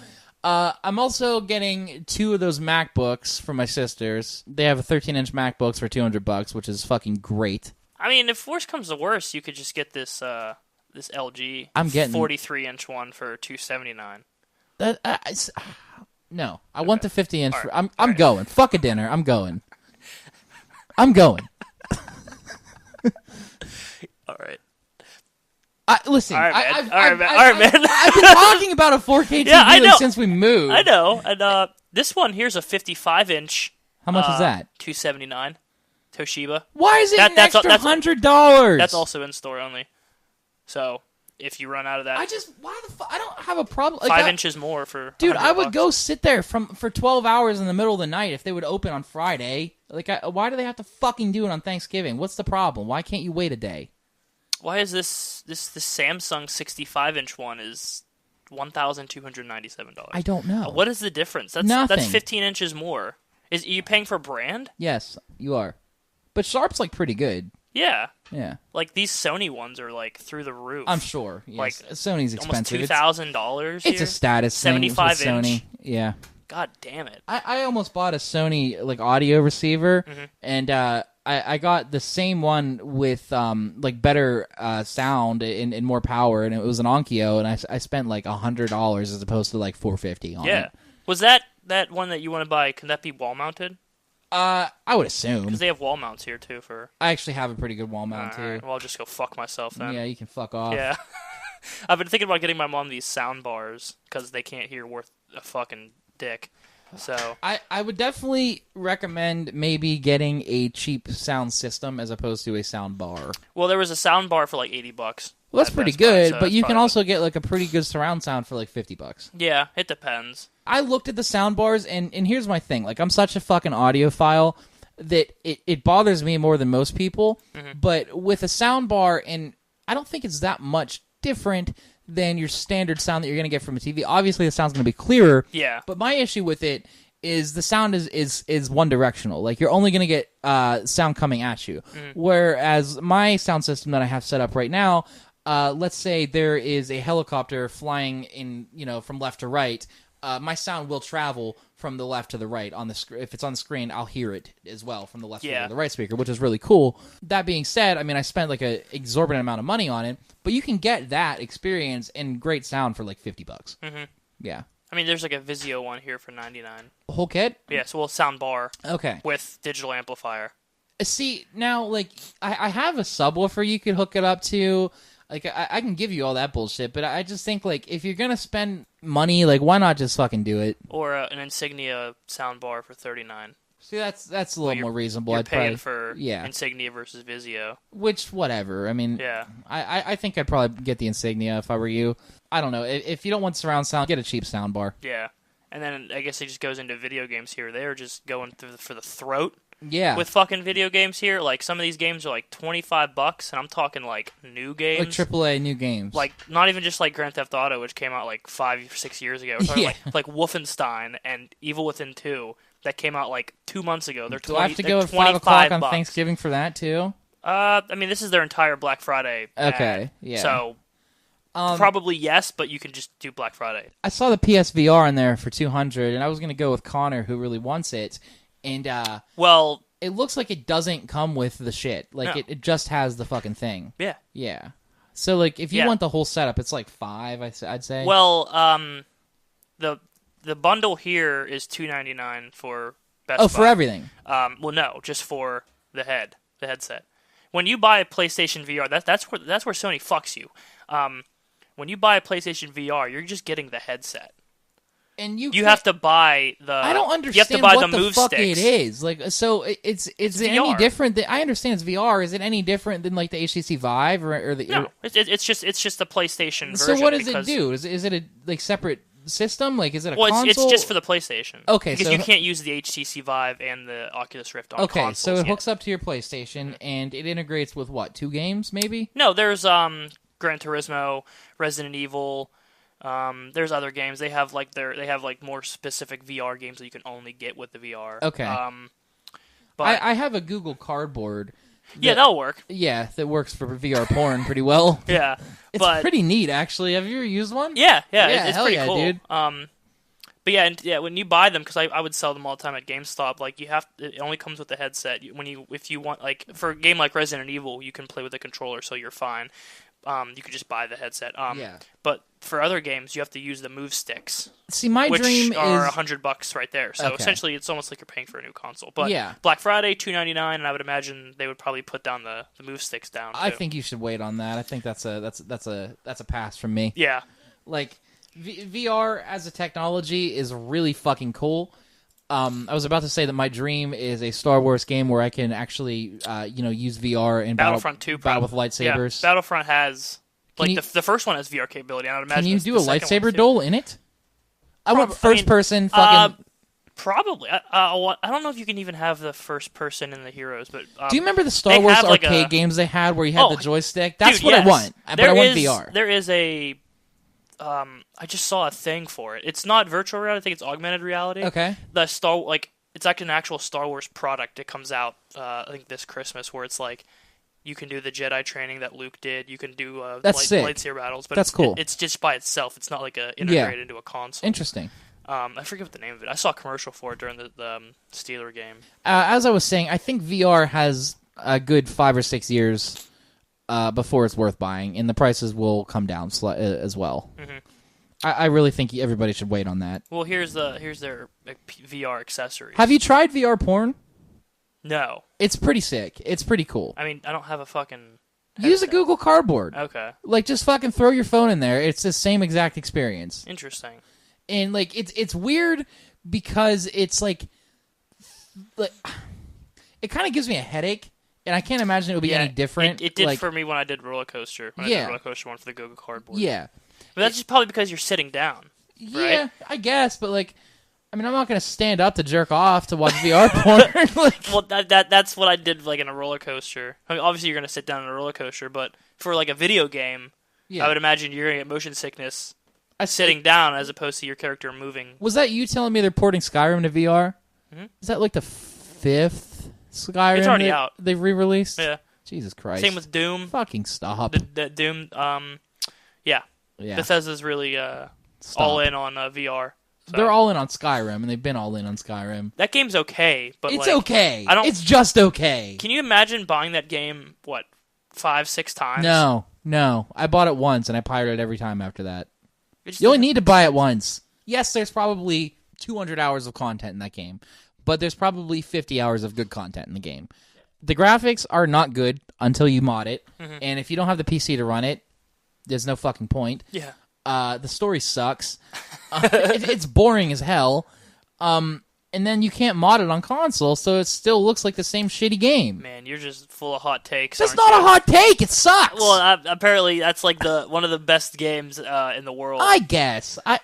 I'm also getting 2 of those MacBooks for my sisters. They have a 13-inch MacBooks for $200, which is fucking great. I mean, if worse comes to worse, you could just get this LG. I'm getting 43-inch one for $279. No, I want the 50-inch. Right. I'm going. Fuck a dinner. I'm going. I'm going. All right. Listen, all right, man. I've been talking about a 4K TV since we moved. I know. And this one here's a 55-inch. How much is that? $279. Toshiba. Why is it an extra $100? That's also in store only. So if you run out of that, why the fuck? I don't have a problem. Like 5 inches more for. Dude, I would go sit there for 12 hours in the middle of the night if they would open on Friday. Like, why do they have to fucking do it on Thanksgiving? What's the problem? Why can't you wait a day? Why is this Samsung 65-inch one is $1,297? I don't know. What is the difference? That's 15 inches more. Are you paying for brand? Yes, you are. But Sharp's like pretty good. Yeah. Yeah. Like these Sony ones are like through the roof. I'm sure. Yes. Like Sony's expensive. Almost $2,000. It's a status 75 thing with Sony. Yeah. God damn it. I almost bought a Sony like audio receiver, and I got the same one with like better sound and more power, and it was an Onkyo, and I spent like $100 as opposed to like $450 on it. Was that one that you want to buy? Can that be wall mounted? I would assume. Because they have wall mounts here, too. I actually have a pretty good wall mount, too. Right. Well, I'll just go fuck myself then. Yeah, you can fuck off. Yeah. I've been thinking about getting my mom these sound bars because they can't hear worth a fucking dick. So I would definitely recommend maybe getting a cheap sound system as opposed to a sound bar. Well, there was a sound bar for like $80. Well, that's pretty good, but you can also get like a pretty good surround sound for like $50. Yeah, it depends. I looked at the sound bars, and here's my thing. Like, I'm such a fucking audiophile that it bothers me more than most people. Mm-hmm. But with a sound bar, and I don't think it's that much different than your standard sound that you're going to get from a TV. Obviously, the sound's going to be clearer. Yeah. But my issue with it is the sound is one directional. Like, you're only going to get sound coming at you. Mm. Whereas my sound system that I have set up right now, let's say there is a helicopter flying in, from left to right. My sound will travel from the left to the right on the if it's on the screen. I'll hear it as well from the left to the right speaker, which is really cool. That being said, I mean, I spent like an exorbitant amount of money on it, but you can get that experience and great sound for like $50. Mm-hmm. Yeah. I mean, there's like a Vizio one here for $99. Whole kit? Yeah, so sound bar. Okay. With digital amplifier. See, now, like, I have a subwoofer you could hook it up to. Like, I can give you all that bullshit, but I just think, like, if you're going to spend money, like, why not just fucking do it? Or an Insignia soundbar for $39. See, that's a little more reasonable. You're paying for Insignia versus Vizio. Which, whatever. I mean, I think I'd probably get the Insignia if I were you. I don't know. If you don't want surround sound, get a cheap soundbar. Yeah. And then I guess it just goes into video games here. They're just going for the throat. Yeah. With fucking video games here, like some of these games are like $25, and I'm talking like new games, like AAA new games, like not even just like Grand Theft Auto, which came out like 5 or 6 years ago. We're talking like Wolfenstein and Evil Within 2 that came out like 2 months ago. Do I have to go at 5 o'clock on Thanksgiving for that too? I mean, this is their entire Black Friday. Okay, yeah. So probably yes, but you can just do Black Friday. I saw the PSVR in there for $200, and I was gonna go with Connor, who really wants it. And, well, it looks like it doesn't come with the shit. Like, no. it just has the fucking thing. Yeah. Yeah. So, like, if you want the whole setup, it's like $5, I'd say. Well, the bundle here is $299 for Best Buy. Oh, for everything? Well, no, just for the headset. When you buy a PlayStation VR, that's where Sony fucks you. When you buy a PlayStation VR, you're just getting the headset. And you have to buy the. I don't understand you have to buy what the move fuck sticks. It is. Like, so it's any different than, I understand it's VR. Is it any different than like the HTC Vive or the? No, it's just a PlayStation version. So what does it do? Is it a like separate system? Like, is it a console? It's just for the PlayStation. Okay, because you can't use the HTC Vive and the Oculus Rift on consoles. So it hooks up to your PlayStation and it integrates with what? 2 games maybe? No, there's Gran Turismo, Resident Evil. There's other games. They have like more specific VR games that you can only get with the VR. Okay. But I have a Google Cardboard. That'll work. Yeah, that works for VR porn pretty well. Yeah, it's pretty neat actually. Have you ever used one? Yeah, it's pretty cool, dude. But when you buy them, because I would sell them all the time at GameStop. Like it only comes with the headset. If you want, like for a game like Resident Evil, you can play with the controller, so you're fine. You could just buy the headset. But for other games, you have to use the move sticks. See, my dream which are $100 right there. So essentially, it's almost like you're paying for a new console. But Black Friday, $299, and I would imagine they would probably put down the move sticks down. I think you should wait on that. I think that's a pass from me. Yeah, like VR as a technology is really fucking cool. I was about to say that my dream is a Star Wars game where I can actually, use VR and Battlefront 2 battle with lightsabers. Yeah, Battlefront has the first one has VR capability. And I would imagine. Can you do a lightsaber duel in it? I want first person fucking. Probably. I don't know if you can even have the first person in the heroes, but do you remember the Star Wars arcade games they had where you had the joystick? That's what I want. But I want VR. There is a. I just saw a thing for it. It's not virtual reality. I think it's augmented reality. Okay. It's like an actual Star Wars product. It comes out, I think this Christmas, where it's like you can do the Jedi training that Luke did. You can do lightsaber battles. But that's cool. It's just by itself. It's not like integrated into a console. Interesting. I forget what the name of it. I saw a commercial for it during the Steeler game. As I was saying, I think VR has a good 5 or 6 years before it's worth buying, and the prices will come down as well. Mm-hmm. I really think everybody should wait on that. Well, here's their VR accessories. Have you tried VR porn? No. It's pretty sick. It's pretty cool. I mean, I don't have a fucking... Use a Google Cardboard. Okay. Like, just fucking throw your phone in there. It's the same exact experience. Interesting. And, like, it's weird because it's, like it kind of gives me a headache, and I can't imagine it would be any different. It did like, for me when I did roller coaster. I did roller coaster one for the Google Cardboard. Yeah. But that's just probably because you're sitting down. Yeah, right? I guess, but, like, I mean, I'm not going to stand up to jerk off to watch VR porn. Like, well, that's what I did, like, in a roller coaster. I mean, obviously, you're going to sit down in a roller coaster, but for, like, a video game, I would imagine you're going to get motion sickness sitting down as opposed to your character moving. Was that you telling me they're porting Skyrim to VR? Mm-hmm. Is that, like, the 5th Skyrim it's already out. They've re-released? Yeah. Jesus Christ. Same with Doom. Fucking stop. The Doom, yeah. Bethesda's really all in on VR. So. They're all in on Skyrim, and they've been all in on Skyrim. That game's okay, but it's like, okay. It's just okay. Can you imagine buying that game, 5-6 times? No. I bought it once, and I pirated it every time after that. You only need to buy it once. Yes, there's probably 200 hours of content in that game, but there's probably 50 hours of good content in the game. The graphics are not good until you mod it, and if you don't have the PC to run it, there's no fucking point. Yeah. The story sucks. It's boring as hell. And then you can't mod it on console, so it still looks like the same shitty game. Man, you're just full of hot takes. That's not a hot take. It sucks. Well, apparently that's like one of the best games in the world. I guess. I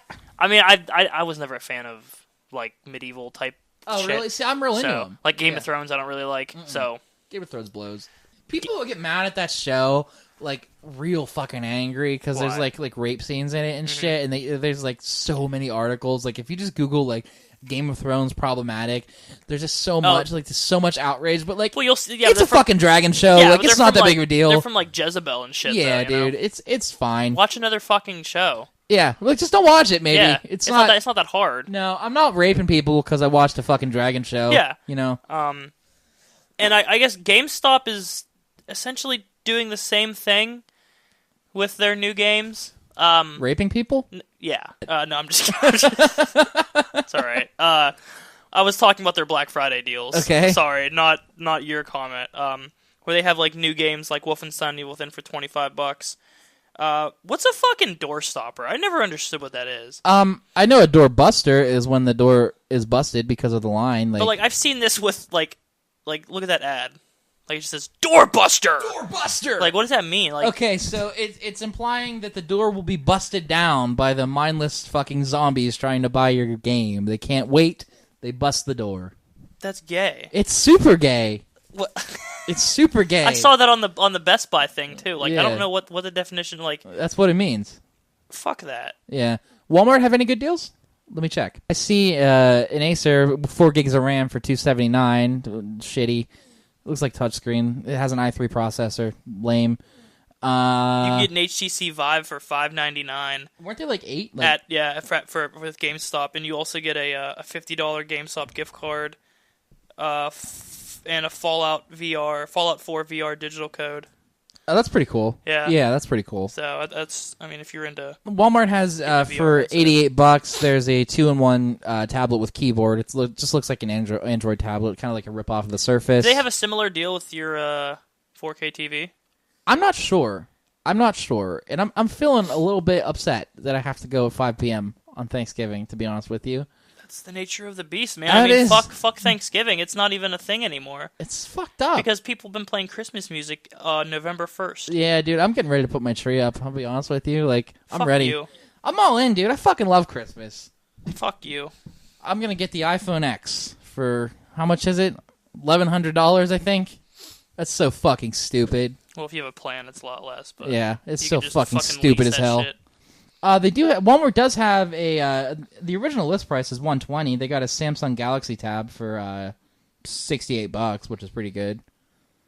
mean, I was never a fan of like medieval type. Oh, shit. Really? See, I'm real into them. Like Game of Thrones, I don't really like. So Game of Thrones blows. People will get mad at that show, like real fucking angry because there's like rape scenes in it and shit, and there's like so many articles. Like if you just Google like Game of Thrones problematic, there's just so much there's so much outrage. But like, you'll see, it's a fucking dragon show. Like it's not that big of a deal. They're from like Jezebel and shit. Yeah, though, dude, it's fine. Watch another fucking show. Yeah, like just don't watch it. Maybe it's not that hard. No, I'm not raping people because I watched a fucking dragon show. Yeah, you know. And I guess GameStop is essentially doing the same thing with their new games. Raping people? Yeah. No, I'm just kidding. It's all right. I was talking about their Black Friday deals. Okay. Sorry, not your comment. Where they have like new games like Wolfenstein New Within for $25. What's a fucking door stopper? I never understood what that is. I know a doorbuster is when the door is busted because of the line. But like I've seen this with like look at that ad. Like it just says doorbuster. Doorbuster. Like what does that mean? Like okay, so it's implying that the door will be busted down by the mindless fucking zombies trying to buy your game. They can't wait. They bust the door. That's gay. It's super gay. What? It's super gay. I saw that on the Best Buy thing too. Like I don't know what the definition like. That's what it means. Fuck that. Yeah. Walmart have any good deals? Let me check. I see an Acer 4 gigs of RAM for $279. Shitty. Looks like touchscreen. It has an i3 processor. Lame. You can get an HTC Vive for $599. Weren't they like 8? With GameStop, and you also get a $50 GameStop gift card, and a Fallout 4 VR digital code. Oh, that's pretty cool. Yeah, that's pretty cool. So that's, I mean, if you're into Walmart has for $88. There's a 2-in-1 tablet with keyboard. It just looks like an Android tablet, kind of like a rip off of the Surface. Do they have a similar deal with your 4K TV? I'm not sure, and I'm feeling a little bit upset that I have to go at 5 p.m. on Thanksgiving. To be honest with you. That's the nature of the beast, man. I mean, fuck Thanksgiving. It's not even a thing anymore. It's fucked up. Because people have been playing Christmas music November 1st. Yeah, dude, I'm getting ready to put my tree up. I'll be honest with you. Like, I'm fuck ready. You. I'm all in, dude. I fucking love Christmas. Fuck you. I'm going to get the iPhone X for, how much is it? $1,100, I think? That's so fucking stupid. Well, if you have a plan, it's a lot less. But yeah, it's so fucking stupid as hell. Shit. They do. Walmart does have the original list price is $120. They got a Samsung Galaxy Tab for $68, which is pretty good.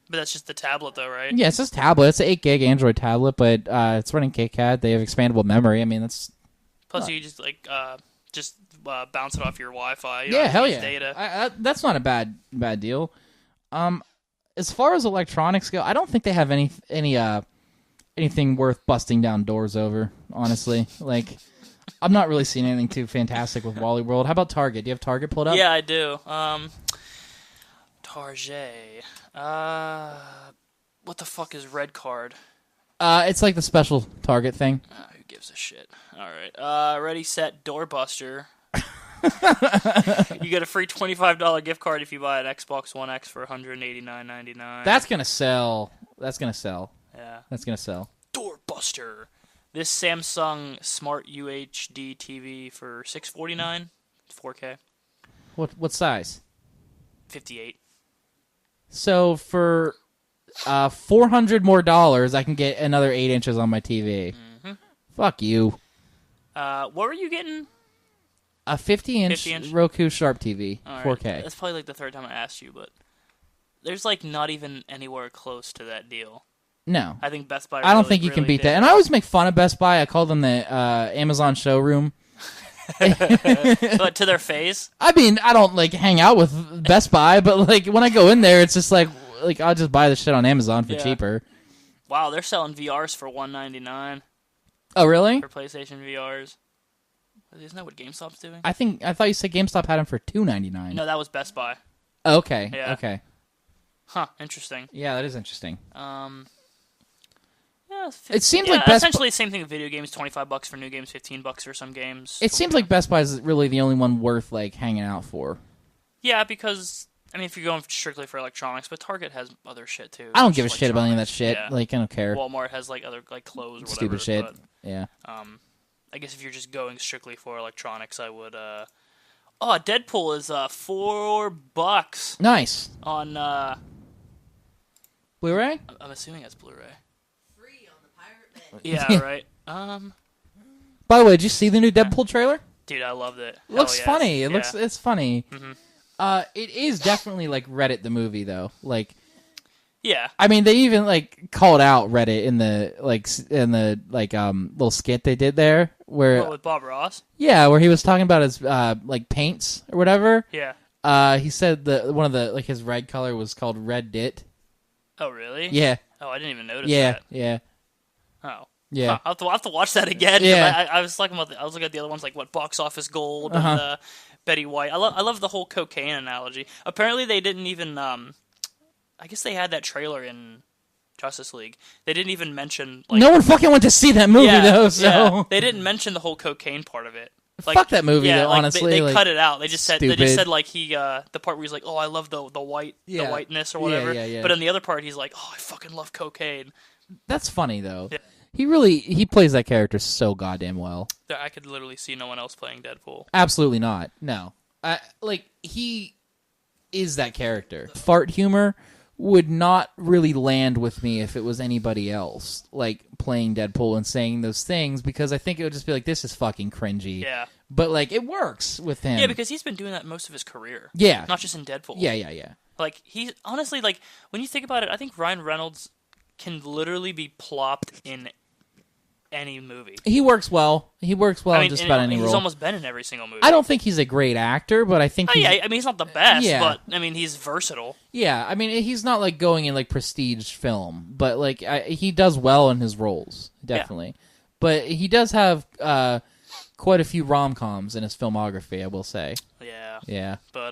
But that's just the tablet, though, right? Yeah, it's just tablet. It's an 8 gig Android tablet, but it's running KCAD. They have expandable memory. I mean, that's plus you just bounce it off your Wi-Fi. You yeah, hell use yeah. Data. That's not a bad deal. As far as electronics go, I don't think they have anything worth busting down doors over, honestly. Like, I'm not really seeing anything too fantastic with Wally World. How about Target? Do you have Target pulled up? Yeah, I do. Target. What the fuck is red card? It's like the special Target thing. Who gives a shit? All right. Ready, set, doorbuster. You get a free $25 gift card if you buy an Xbox One X for $189.99. That's gonna sell. Yeah. That's gonna sell. Doorbuster. This Samsung Smart UHD TV for $649. It's 4K. What size? 58. So for $400 more, I can get another 8 inches on my TV. Mm-hmm. Fuck you. What were you getting? A 50-inch Roku Sharp TV, All 4K. Right. That's probably like the third time I asked you, but there's like not even anywhere close to that deal. No. I think Best Buy. I don't think you can beat that. And I always make fun of Best Buy. I call them the Amazon showroom. But to their face? I mean, I don't like hang out with Best Buy, but like when I go in there, it's just like I'll just buy the shit on Amazon for cheaper. Wow, they're selling VRs for $199. Oh, really? For PlayStation VRs. Isn't that what GameStop's doing? I thought you said GameStop had them for $299. No, that was Best Buy. Okay. Yeah. Okay. Huh. Interesting. Yeah, that is interesting. Yeah, it seems like Best essentially the same thing with video games. $25 for new games, $15 for some games. It seems like Best Buy is really the only one worth like hanging out for. Yeah, because I mean, if you're going strictly for electronics, but Target has other shit too. I don't give a shit about any of that shit. Yeah. Like I don't care. Walmart has like other like clothes or whatever. Stupid shit. But, yeah. I guess if you're just going strictly for electronics, I would. Deadpool is $4 Nice. on Blu-ray. I'm assuming that's Blu-ray. Free on the Pirate Bay. Yeah, right. By the way, did you see the new Deadpool trailer? Dude, I loved it. It looks Hell yes. funny. Yeah. It's funny. Mm-hmm. It is definitely like Reddit the movie though. Like, yeah. I mean, they even like called out Reddit in the little skit they did there where What, with Bob Ross? yeah, where he was talking about his like paints or whatever. Yeah. He said that one of the like his red color was called Red Dit. Oh, really? Yeah. Oh, I didn't even notice Yeah. that. Yeah. Oh. Yeah. Huh, I'll have to watch that again. Yeah. I was talking about I was looking at the other ones like what Box Office Gold and Betty White. I love the whole cocaine analogy. Apparently they didn't even I guess they had that trailer in Justice League. They didn't even mention like no one fucking went to see that movie though. So they didn't mention the whole cocaine part of it. Like, fuck that movie though. Like, honestly, they like, cut it out. They just said stupid. like he the part where he's like, oh, I love the white the whiteness or whatever. Yeah. But in the other part, he's like, oh, I fucking love cocaine. That's funny though. Yeah. He plays that character so goddamn well. I could literally see no one else playing Deadpool. Absolutely not. No. Like he is that character. Fart humor would not really land with me if it was anybody else, like playing Deadpool and saying those things, because I think it would just be like, this is fucking cringy. Yeah. But like it works with him. Yeah, because he's been doing that most of his career. Yeah. Not just in Deadpool. Yeah. Like he's honestly like when you think about it, I think Ryan Reynolds can literally be plopped in any movie. He works well. He works well in just about any role. He's almost been in every single movie. I don't think he's a great actor, but I think yeah, I mean he's not the best, Yeah. but I mean he's versatile. Yeah, I mean he's not like going in like prestige film, but like he does well in his roles, definitely. Yeah. But he does have quite a few rom-coms in his filmography, I will say. Yeah. But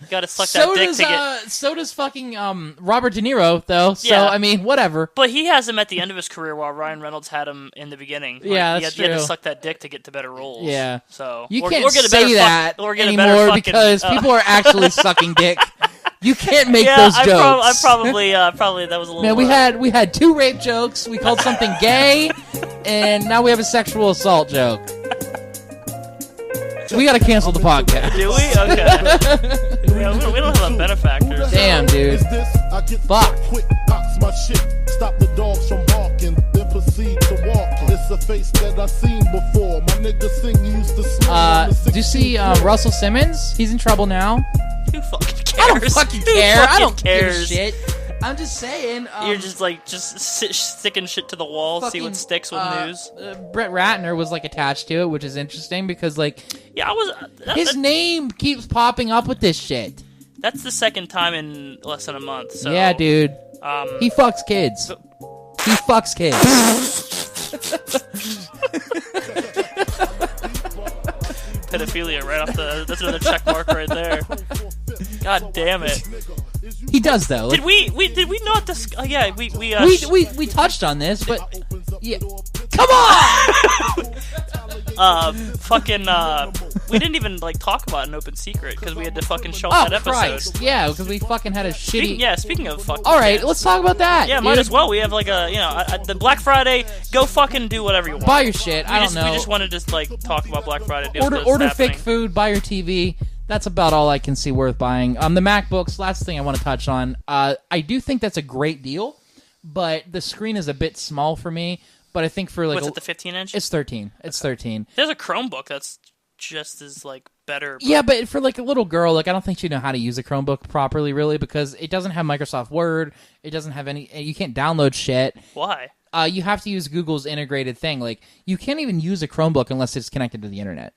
gotta suck that dick to get. So does fucking Robert De Niro though. So Yeah. I mean, whatever. But he has him at the end of his career, while Ryan Reynolds had him in the beginning. Like, Yeah, he that's had to true. suck that dick to get to better roles. Yeah. So You or can't get a say better that or get a anymore better fucking, because people are actually sucking dick. You can't make yeah, those I jokes. probably that was a little. Man, we had 2 rape jokes. We called something gay, and now we have a sexual assault joke. We gotta cancel the podcast. Do we? Okay. Yeah, we don't have a benefactor. Damn, dude. Fuck. Stop the dogs from barking, then proceed to walk. It's a face that I seen before. My nigga sing used to smoke. Did you see Russell Simmons? He's in trouble now. Who fucking cares? I don't fucking care. I don't give a cares? shit. I'm just saying. You're just like sticking shit to the wall, see what sticks with news. Bret Ratner was like attached to it, which is interesting because like Yeah, I was. his name keeps popping up with this shit. That's the second time in less than a month. So, yeah, dude. He fucks kids. He fucks kids. Pedophilia right off the. That's another check mark right there. God damn it. He does though. Did we not discuss? Yeah, we touched on this, but yeah. Come on! We didn't even talk about an open secret because we had to fucking shelf Oh that episode. Christ! Yeah, because we fucking had a shitty. Speaking of fucking. All right, let's talk about that. Yeah, dude. might as well. We have the Black Friday. Go fucking do whatever you want. Buy your shit. I don't know. We just wanted to talk about Black Friday deals. Order fake food. Buy your TV. That's about all I can see worth buying. The MacBooks. Last thing I want to touch on. I do think that's a great deal, but the screen is a bit small for me. But I think for what's it, the 15-inch? It's 13. It's 13. There's a Chromebook that's just as better. Yeah, but for a little girl, I don't think she'd know how to use a Chromebook properly, really, because it doesn't have Microsoft Word. It doesn't have any. You can't download shit. Why? You have to use Google's integrated thing. You can't even use a Chromebook unless it's connected to the internet.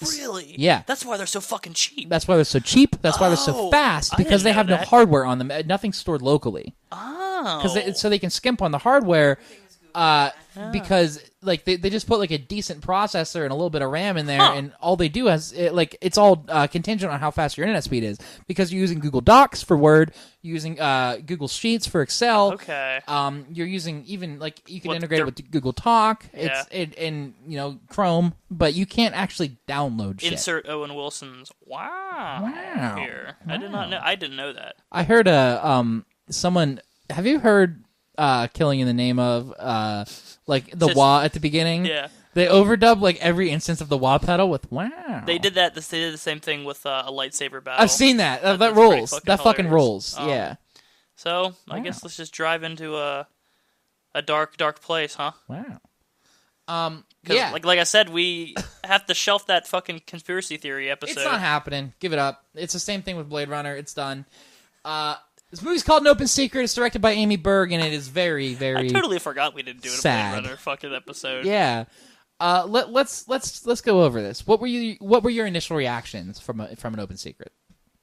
Really? Yeah. That's why they're so fucking cheap. That's why they're so cheap. That's why they're so fast, because they have no hardware on them. Nothing's stored locally. Oh. So they can skimp on the hardware. Because they just put a decent processor and a little bit of RAM in there, and all they do is it's all contingent on how fast your internet speed is, because you're using Google Docs for Word, you're using Google Sheets for Excel. Okay. You're using even you can integrate it with Google Talk. Yeah. And Chrome, but you can't actually download shit. Insert Owen Wilson's. Wow. Here, Wow. I didn't know that. I heard someone. Have you heard? Killing in the name of the wah at the beginning. Yeah, they overdub every instance of the wah pedal with wow. They did that. They did the same thing with a lightsaber battle. I've seen that. That rolls. That fucking rolls. Yeah. So I guess let's just drive into a dark place, huh? Wow. Yeah. Like I said, we have to shelf that fucking conspiracy theory episode. It's not happening. Give it up. It's the same thing with Blade Runner. It's done. This movie's called An Open Secret. It's directed by Amy Berg, and it is very, very. I totally forgot we didn't do it a Blade Runner fucking episode. Yeah. Let's go over this. What were your initial reactions from An Open Secret?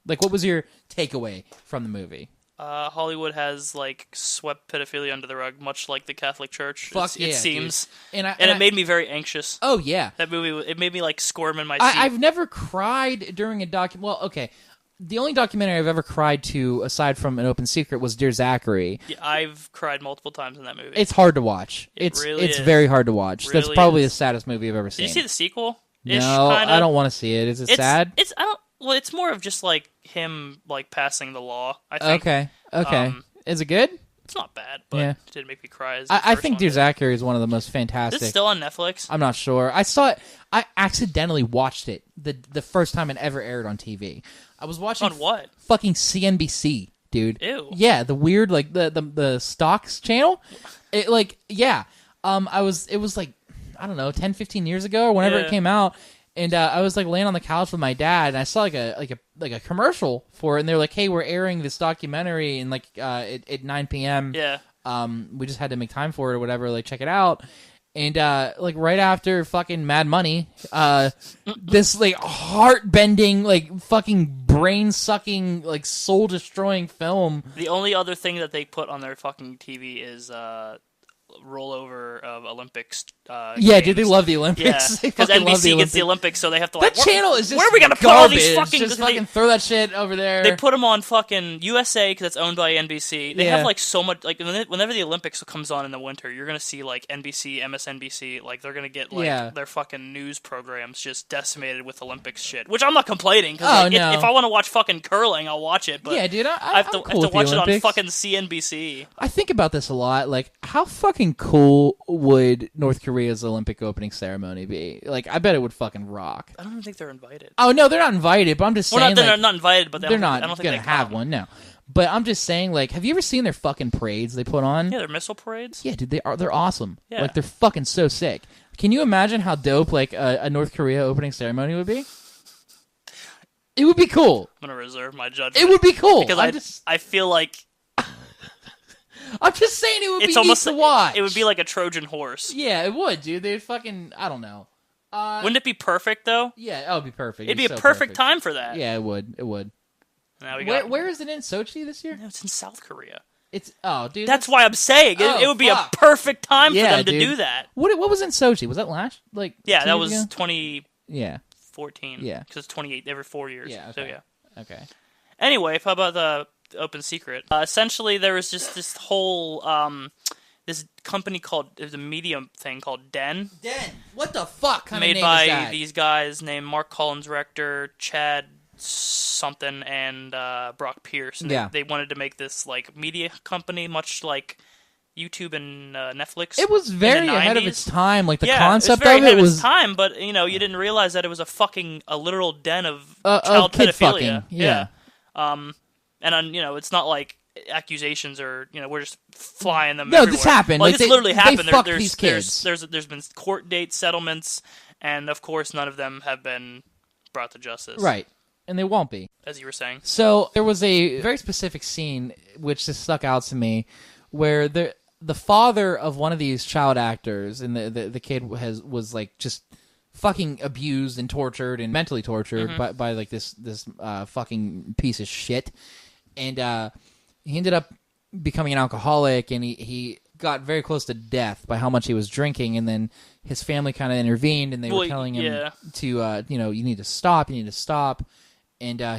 What was your takeaway from the movie? Hollywood has swept pedophilia under the rug, much like the Catholic Church. It seems, dude. And it made me very anxious. Oh yeah, that movie. It made me squirm in my seat. I've never cried during a document. Well, okay. The only documentary I've ever cried to, aside from An Open Secret, was Dear Zachary. Yeah, I've cried multiple times in that movie. It's hard to watch. It's very hard to watch. Really That's probably the saddest movie I've ever seen. Did you see the sequel? No, I don't want to see it. Is it sad? It's more of just him passing the law, I think. Okay. Is it good? It's not bad, but it did make me cry. I think Dear Zachary is one of the most fantastic. Is it still on Netflix? I'm not sure. I saw it. I accidentally watched it the first time it ever aired on TV. I was watching on what? Fucking CNBC, dude. Ew. Yeah, the weird the stocks channel. It it was I don't know, 10, 15 years ago or whenever it came out. And I was laying on the couch with my dad, and I saw a commercial for it, and they're like, "Hey, we're airing this documentary in at 9 p.m. Yeah. We just had to make time for it or whatever. Check it out." And right after fucking Mad Money, this heart-bending, fucking brain-sucking, soul-destroying film. The only other thing that they put on their fucking TV is rollover of Olympics. Yeah, dude, they love the Olympics. Yeah, because NBC gets the Olympics, so they have to that channel is just where are we gonna garbage. put all these fucking? Just fucking throw that shit over there. They put them on fucking USA because it's owned by NBC. They have so much whenever the Olympics comes on in the winter, you're gonna see NBC, MSNBC, they're gonna get their fucking news programs just decimated with Olympics shit. Which I'm not complaining because if I want to watch fucking curling, I'll watch it. But yeah, dude, I have to watch it on fucking CNBC. I think about this a lot. How fucking cool would North Korea's Olympic opening ceremony be? I bet it would fucking rock. I don't even think they're invited. Oh no, they're not invited. But I'm just saying, they're not invited, but they're not I don't think gonna they have one. No, but I'm just saying, have you ever seen their fucking parades they put on? Yeah, their missile parades. Yeah, dude, they're awesome. Yeah. They're fucking so sick. Can you imagine how dope a North Korea opening ceremony would be? It would be cool. I'm gonna reserve my judgment. It would be cool because I feel like. I'm just saying it would be neat to watch. It would be like a Trojan horse. Yeah, it would, dude. They'd fucking... I don't know. Wouldn't it be perfect, though? Yeah, it would be perfect. It'd be a perfect time for that. Yeah, it would. It would. Now where is it in? Sochi this year? No, it's in South Korea. Dude. That's why I'm saying it would be a perfect time for them to do that. What was in Sochi? Was that last? Yeah, that was 2014. Yeah. Because it's 28 every 4 years. Yeah. Okay. So, yeah. Okay. Anyway, how about open secret. Essentially, there was just this whole this company called, there's a media thing called Den. What the fuck kind made of name by is that? these guys named Mark Collins Rector, Chad something, and Brock Pierce. And they wanted to make this like media company, much like YouTube and Netflix. It was very ahead of 90s. its time. Like the Yeah, concept it was very of ahead it of was its time, but you know, you didn't realize that it was a literal den of of child kid pedophilia. fucking. Yeah. And you know, it's not like accusations or, you know, we're just flying them No, everywhere. this happened. Like, Like, this literally happened. They fucked these kids. There's been court date settlements, and of course none of them have been brought to justice. Right. And they won't be. As you were saying. So there was a very specific scene which just stuck out to me, where the father of one of these child actors, and the kid was like just fucking abused and tortured and mentally tortured by like this fucking piece of shit, and he ended up becoming an alcoholic, and he got very close to death by how much he was drinking, and then his family kind of intervened, and they were telling him to you know, you need to stop, and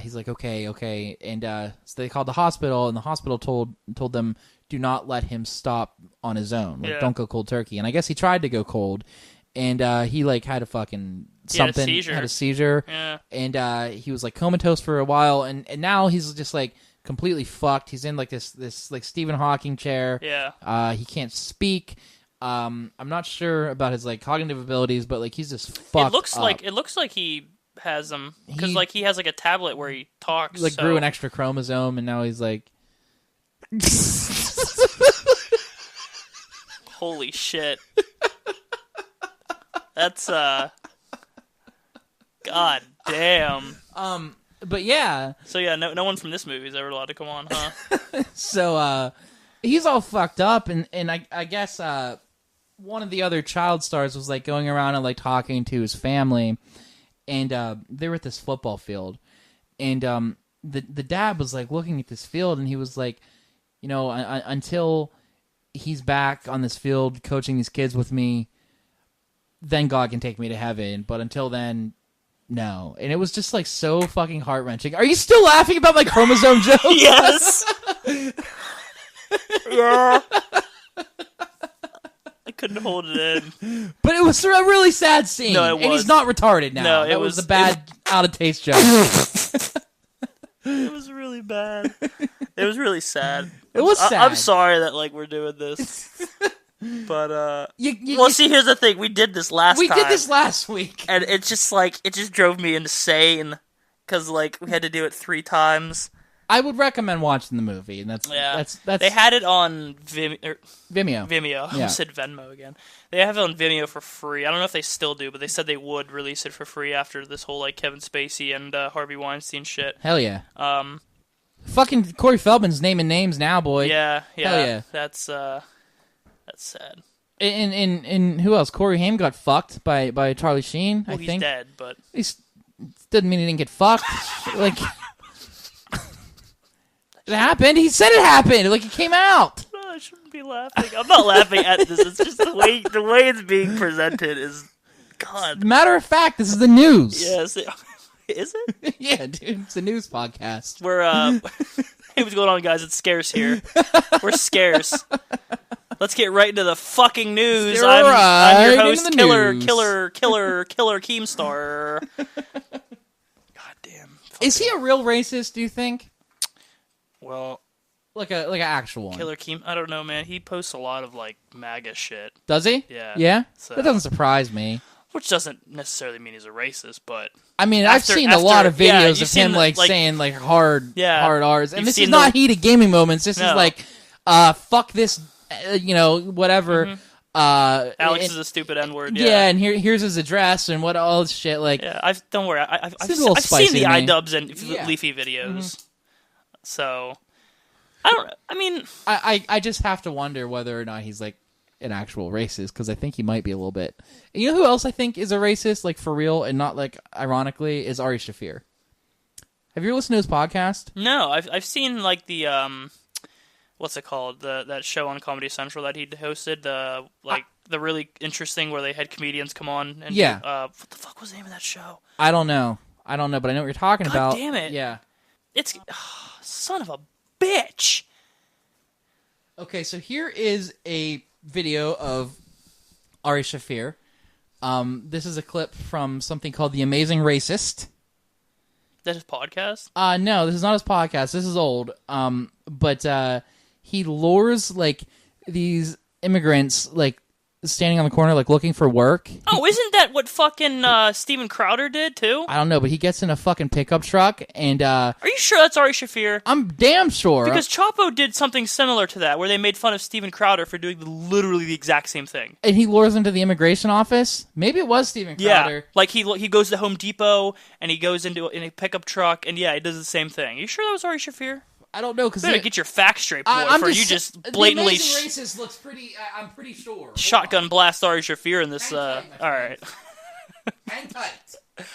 he's like, okay, and so they called the hospital, and the hospital told them, do not let him stop on his own, like don't go cold turkey. And I guess he tried to go cold, and he like had a fucking something, had a seizure, and he was like comatose for a while, and now he's just like completely fucked. He's in like this like Stephen Hawking chair. He can't speak. I'm not sure about his like cognitive abilities, but like he's just fucked. It looks like he has them, because like he has like a tablet where he talks. Like grew an extra chromosome, and now he's like. Holy shit. That's God damn. But yeah. So yeah, no one from this movie is ever allowed to come on, huh? So he's all fucked up, and I guess one of the other child stars was like going around and like talking to his family, and they were at this football field, and the dad was like looking at this field, and he was like, you know, until he's back on this field coaching these kids with me, then God can take me to heaven. But until then, no. And it was just like so fucking heart-wrenching. Are you still laughing about my chromosome joke? Yes. Yeah. I couldn't hold it in. But it was a really sad scene. No, it was. And he's not retarded now. No, it was a bad, out-of-taste joke. It was really bad. It was really sad. It was sad. I'm sorry that like we're doing this. But see, here's the thing. We did this last time. We did this last week. And it's just like, it just drove me insane, because like we had to do it 3 times. I would recommend watching the movie, and that's They had it on Vimeo. Yeah. I said Venmo again. They have it on Vimeo for free. I don't know if they still do, but they said they would release it for free after this whole like Kevin Spacey and Harvey Weinstein shit. Hell yeah. Fucking Corey Feldman's naming names now, boy. Yeah. Hell yeah. That's sad. And who else? Corey Haim got fucked by Charlie Sheen. Well, I think he's dead, but doesn't mean he didn't get fucked. Like it happened. He said it happened. Like it came out. Oh, I shouldn't be laughing. I'm not laughing at this. It's just the way it's being presented is God. Matter of fact, this is the news. Yes, is it? Yeah, dude, it's a news podcast. We're hey, what's going on, guys? It's Scarce here. We're Scarce. Let's get right into the fucking news. I'm your host, Killer Keemstar. God damn. Is he a real racist, do you think? Well, like an actual one. Killer Keem, I don't know, man. He posts a lot of like MAGA shit. Does he? Yeah. Yeah? So, that doesn't surprise me. Which doesn't necessarily mean he's a racist, but I mean, I've seen a lot of videos of him like saying like hard R's, and this is not heated gaming moments. This is like, fuck this, you know, whatever. Alex is a stupid N-word. Yeah, and here's his address and what all this shit. Like, yeah, don't worry, I've seen the iDubbbz and Leafy videos, so I just have to wonder whether or not he's like an actual racist, because I think he might be a little bit. And you know who else I think is a racist, like for real and not like ironically, is Ari Shaffir. Have you ever listened to his podcast? No, I've seen like the what's it called, that show on Comedy Central that he hosted, the really interesting where they had comedians come on and what the fuck was the name of that show? I don't know, but I know what you're talking about. Damn it. Yeah, it's son of a bitch. Okay, so here is a video of Ari Shaffir. This is a clip from something called The Amazing Racist. That's his podcast? No, this is not his podcast. This is old. But he lures like these immigrants like standing on the corner like looking for work. Oh, isn't that what fucking Steven Crowder did too? I don't know, but he gets in a fucking pickup truck and Are you sure that's Ari Shaffir? I'm damn sure. Because Chapo did something similar to that, where they made fun of Steven Crowder for doing literally the exact same thing. And he lures him to the immigration office. Maybe it was Steven Crowder. Yeah, like he goes to Home Depot and he goes in a pickup truck and yeah, he does the same thing. Are you sure that was Ari Shaffir? I don't know because you better get your facts straight, boy. You just blatantly. The Amazing Racist looks pretty. I'm pretty sure. Shotgun blast Ari Shaffir in this. All right. Hang tight. I'm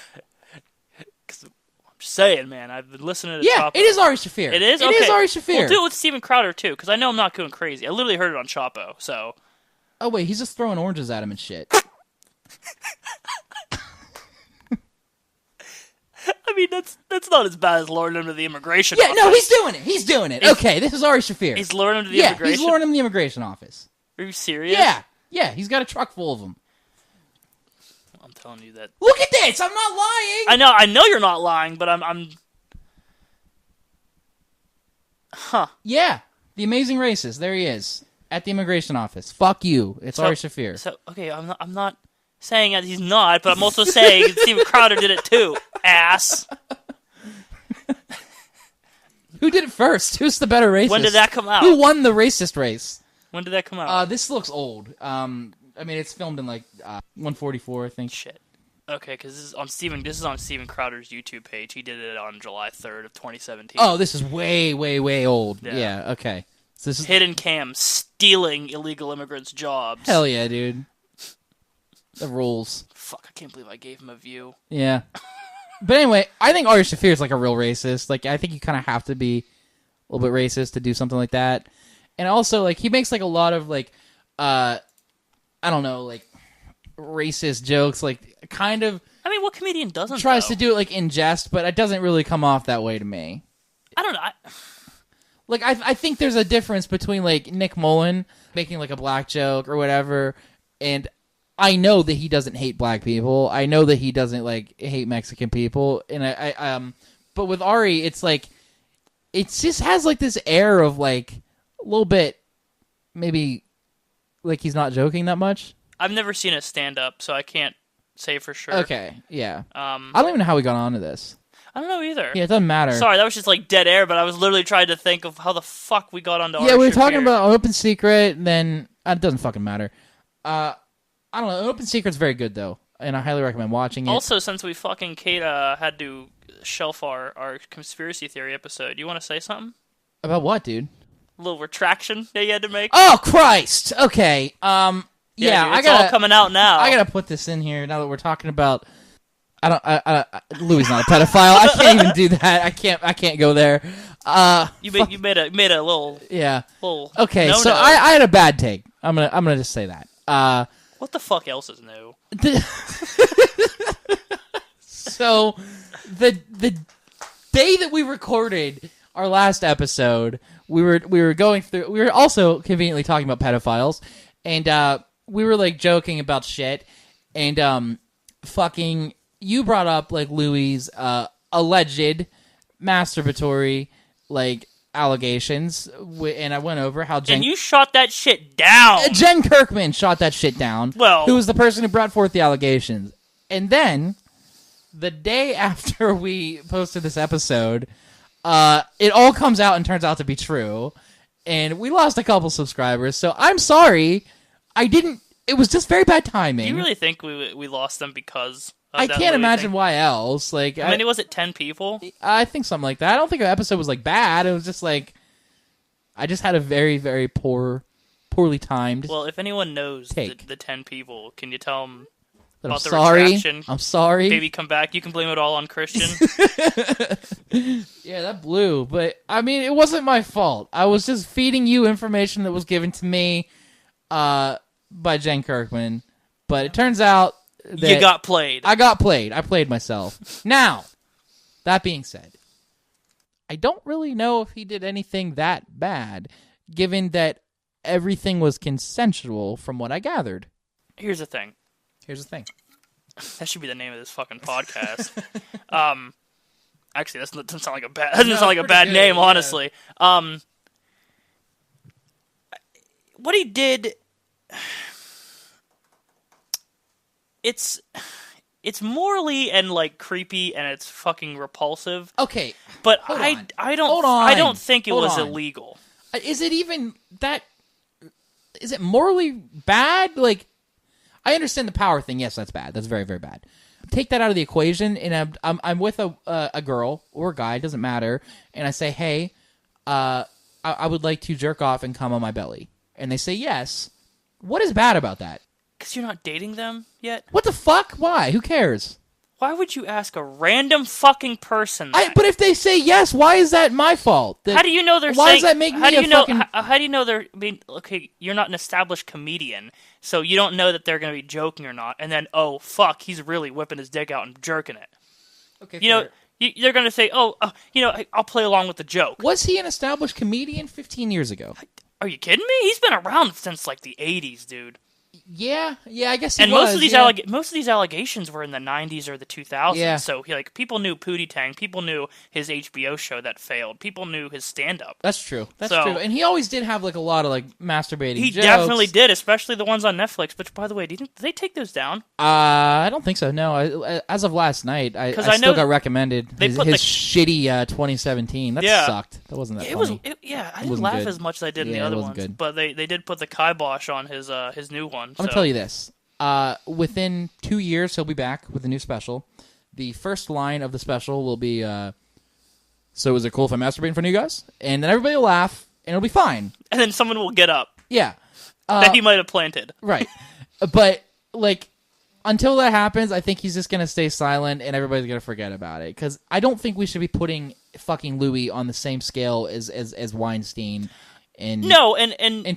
just saying, man. I've been listening to. Yeah, Chapo. it is Ari Shaffir. It is. It okay. is Ari Shaffir. We'll do it with Steven Crowder too, because I know I'm not going crazy. I literally heard it on Chapo. So. Oh wait, he's just throwing oranges at him and shit. I mean, that's not as bad as luring him to the immigration office. Yeah, no, he's doing it. He's doing it. Okay, this is Ari Shaffir. He's luring him to the immigration? Yeah, he's luring him to the immigration office. Are you serious? Yeah, he's got a truck full of them. I'm telling you that. Look at this! I'm not lying! I know you're not lying, but I'm... Huh. Yeah, the Amazing Racist. There he is. At the immigration office. Fuck you. It's Ari Shaffir. So, okay, I'm not saying that he's not, but I'm also saying Steven Crowder did it too, ass. Who did it first? Who's the better racist? When did that come out? Who won the racist race? When did that come out? This looks old. I mean, it's filmed in like 144, I think. Shit. Okay, because this is on Steven Crowder's YouTube page. He did it on July 3rd of 2017. Oh, this is way, way, way old. Yeah okay. So this is hidden cam stealing illegal immigrants' jobs. Hell yeah, dude. The rules. Fuck, I can't believe I gave him a view. Yeah. But anyway, I think Ari Shaffir is like a real racist. Like, I think you kind of have to be a little bit racist to do something like that. And also, like, he makes like a lot of like, I don't know, like racist jokes. Like, kind of. I mean, what comedian doesn't? Tries to do it like in jest, but it doesn't really come off that way to me. I don't know. Like, I think there's a difference between like Nick Mullen making like a black joke or whatever, and I know that he doesn't hate black people. I know that he doesn't like hate Mexican people, and but with Ari, it's like it just has like this air of like a little bit maybe like he's not joking that much. I've never seen a stand up, so I can't say for sure. Okay, yeah. I don't even know how we got onto this. I don't know either. Yeah, it doesn't matter. Sorry, that was just like dead air, but I was literally trying to think of how the fuck we got onto Yeah, we were talking about Open Secret, and then it doesn't fucking matter. I don't know. Open Secret's very good, though, and I highly recommend watching it. Also, since we fucking Kate had to shelf our conspiracy theory episode, you want to say something? About what, dude? A little retraction that you had to make? Oh, Christ! Okay, yeah, dude, it's all coming out now. I gotta put this in here now that we're talking about... Louis not a pedophile. I can't even do that. I can't go there. You made a little little okay. no-no. So I had a bad take. I'm gonna just say that. What the fuck else is new? So the day that we recorded our last episode, we were going through. We were also conveniently talking about pedophiles, and we were like joking about shit, and fucking. You brought up like Louis' alleged masturbatory like allegations, and I went over how and you shot that shit down. Jen Kirkman shot that shit down. Well, who was the person who brought forth the allegations? And then the day after we posted this episode, it all comes out and turns out to be true, and we lost a couple subscribers. So I'm sorry, I didn't. It was just very bad timing. Do you really think we lost them because? I can't imagine why else. Like, I mean, was it 10 people? I think something like that. I don't think the episode was like bad. It was just like I just had a very, very poorly timed. Well, if anyone knows the 10 people, can you tell them about the retraction? I'm sorry. Baby, come back. You can blame it all on Christian. Yeah, that blew. But I mean, it wasn't my fault. I was just feeding you information that was given to me by Jen Kirkman. But it turns out. You got played. I got played. I played myself. Now, that being said, I don't really know if he did anything that bad, given that everything was consensual from what I gathered. Here's the thing. That should be the name of this fucking podcast. Actually, that doesn't sound like a bad name, honestly. What he did, it's morally and like creepy and it's fucking repulsive. Okay, but I don't think it was illegal. Is it even that? Is it morally bad? Like, I understand the power thing. Yes, that's bad. That's very, very bad. Take that out of the equation, and I'm with a girl or a guy, doesn't matter, and I say, hey, I would like to jerk off and come on my belly, and they say yes. What is bad about that? Because you're not dating them yet. What the fuck? Why? Who cares? Why would you ask a random fucking person that? But if they say yes, why is that my fault? How do you know they're saying... Why does that make me a fucking... How do you know they're... okay, you're not an established comedian, so you don't know that they're going to be joking or not, and then, oh, fuck, he's really whipping his dick out and jerking it. Okay, they're going to say, I'll play along with the joke. Was he an established comedian 15 years ago? Are you kidding me? He's been around since, like, the 80s, dude. Yeah, I guess he was. And most of these allegations were in the 90s or the 2000s. Yeah. So people knew Pootie Tang, people knew his HBO show that failed, people knew his stand-up. That's true. That's true. And he always did have like a lot of like masturbating. He jokes. definitely did, especially the ones on Netflix. But by the way, did they take those down? I don't think so. No, as of last night, I still got recommended his shitty 2017. That sucked. That wasn't that funny. I didn't laugh as much as I did in the other ones. Good. But they did put the kibosh on his new one. I'm going to tell you this. Within 2 years, he'll be back with a new special. The first line of the special will be, so is it cool if I masturbate in front of you guys? And then everybody will laugh, and it'll be fine. And then someone will get up. Yeah. That he might have planted. Right. But, like, until that happens, I think he's just going to stay silent, and everybody's going to forget about it. Because I don't think we should be putting fucking Louis on the same scale as Weinstein. And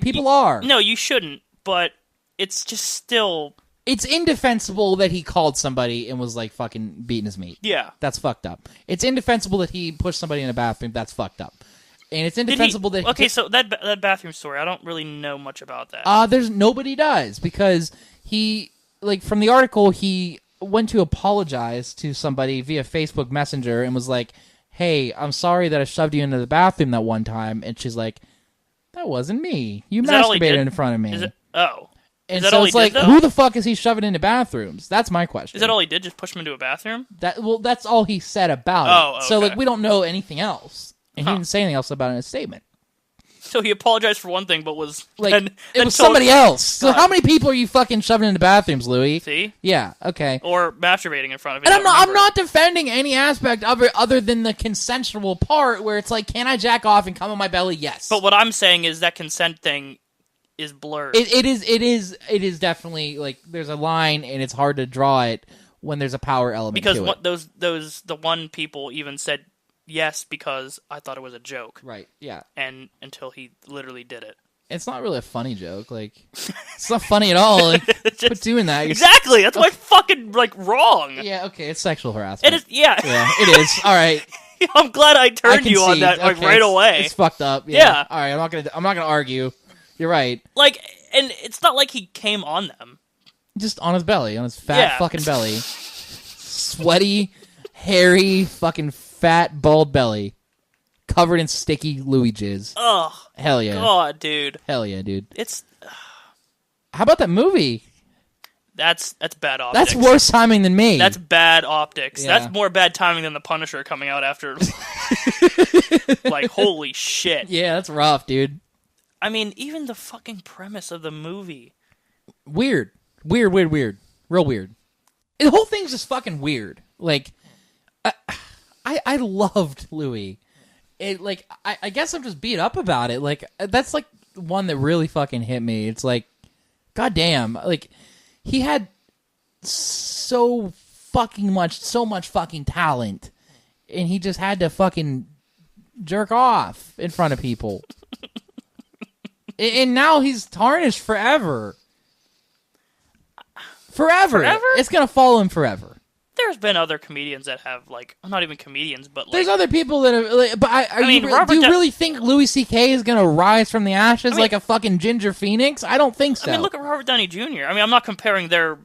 people are. No, you shouldn't, but... It's just still... It's indefensible that he called somebody and was, like, fucking beating his meat. Yeah. That's fucked up. It's indefensible that he pushed somebody in a bathroom. That's fucked up. And it's indefensible that... Okay, so that bathroom story, I don't really know much about that. Nobody does, because he... Like, from the article, he went to apologize to somebody via Facebook Messenger and was like, hey, I'm sorry that I shoved you into the bathroom that one time. And she's like, that wasn't me. You masturbated in front of me. Oh. And so it's like, who the fuck is he shoving into bathrooms? That's my question. Is that all he did? Just push him into a bathroom? That's all he said about it. Okay. So, like, we don't know anything else. And he didn't say anything else about it in his statement. So he apologized for one thing, but was... Like, it was somebody else. So how many people are you fucking shoving into bathrooms, Louis? See? Yeah, okay. Or masturbating in front of him. And I'm not defending any aspect of it other than the consensual part where it's like, can I jack off and come on my belly? Yes. But what I'm saying is that consent thing... is blurred. It is definitely like there's a line and it's hard to draw it when there's a power element because to it. The one people even said yes because I thought it was a joke. Right. Yeah. And until he literally did it. It's not really a funny joke. Like it's not funny at all. Like quit doing that. Exactly. That's why fucking like wrong. Yeah. Okay. It's sexual harassment. It is. Yeah. Yeah. It is. All right. I'm glad I turned you on that like right away. It's fucked up. Yeah. All right. I'm not gonna argue. You're right. Like, and it's not like he came on them. Just on his belly, on his fat fucking belly. Sweaty, hairy, fucking fat, bald belly. Covered in sticky Louis jizz. Ugh. Hell yeah. God, dude. Hell yeah, dude. It's... How about that movie? That's bad optics. That's worse timing than me. That's bad optics. Yeah. That's more bad timing than The Punisher coming out after... like, holy shit. Yeah, that's rough, dude. I mean, even the fucking premise of the movie. Weird. Real weird. The whole thing's just fucking weird. Like, I loved Louis. I guess I'm just beat up about it. Like, that's like one that really fucking hit me. It's like, goddamn. Like, he had so much fucking talent. And he just had to fucking jerk off in front of people. And now he's tarnished forever. Forever? It's going to follow him forever. there's been other comedians that have like, not even comedians, but like, there's other people that have. Like, but do you really think Louis C.K. is gonna rise from the ashes like a fucking ginger phoenix? I don't think so. I mean, look at Robert Downey Jr. I mean, I'm not comparing their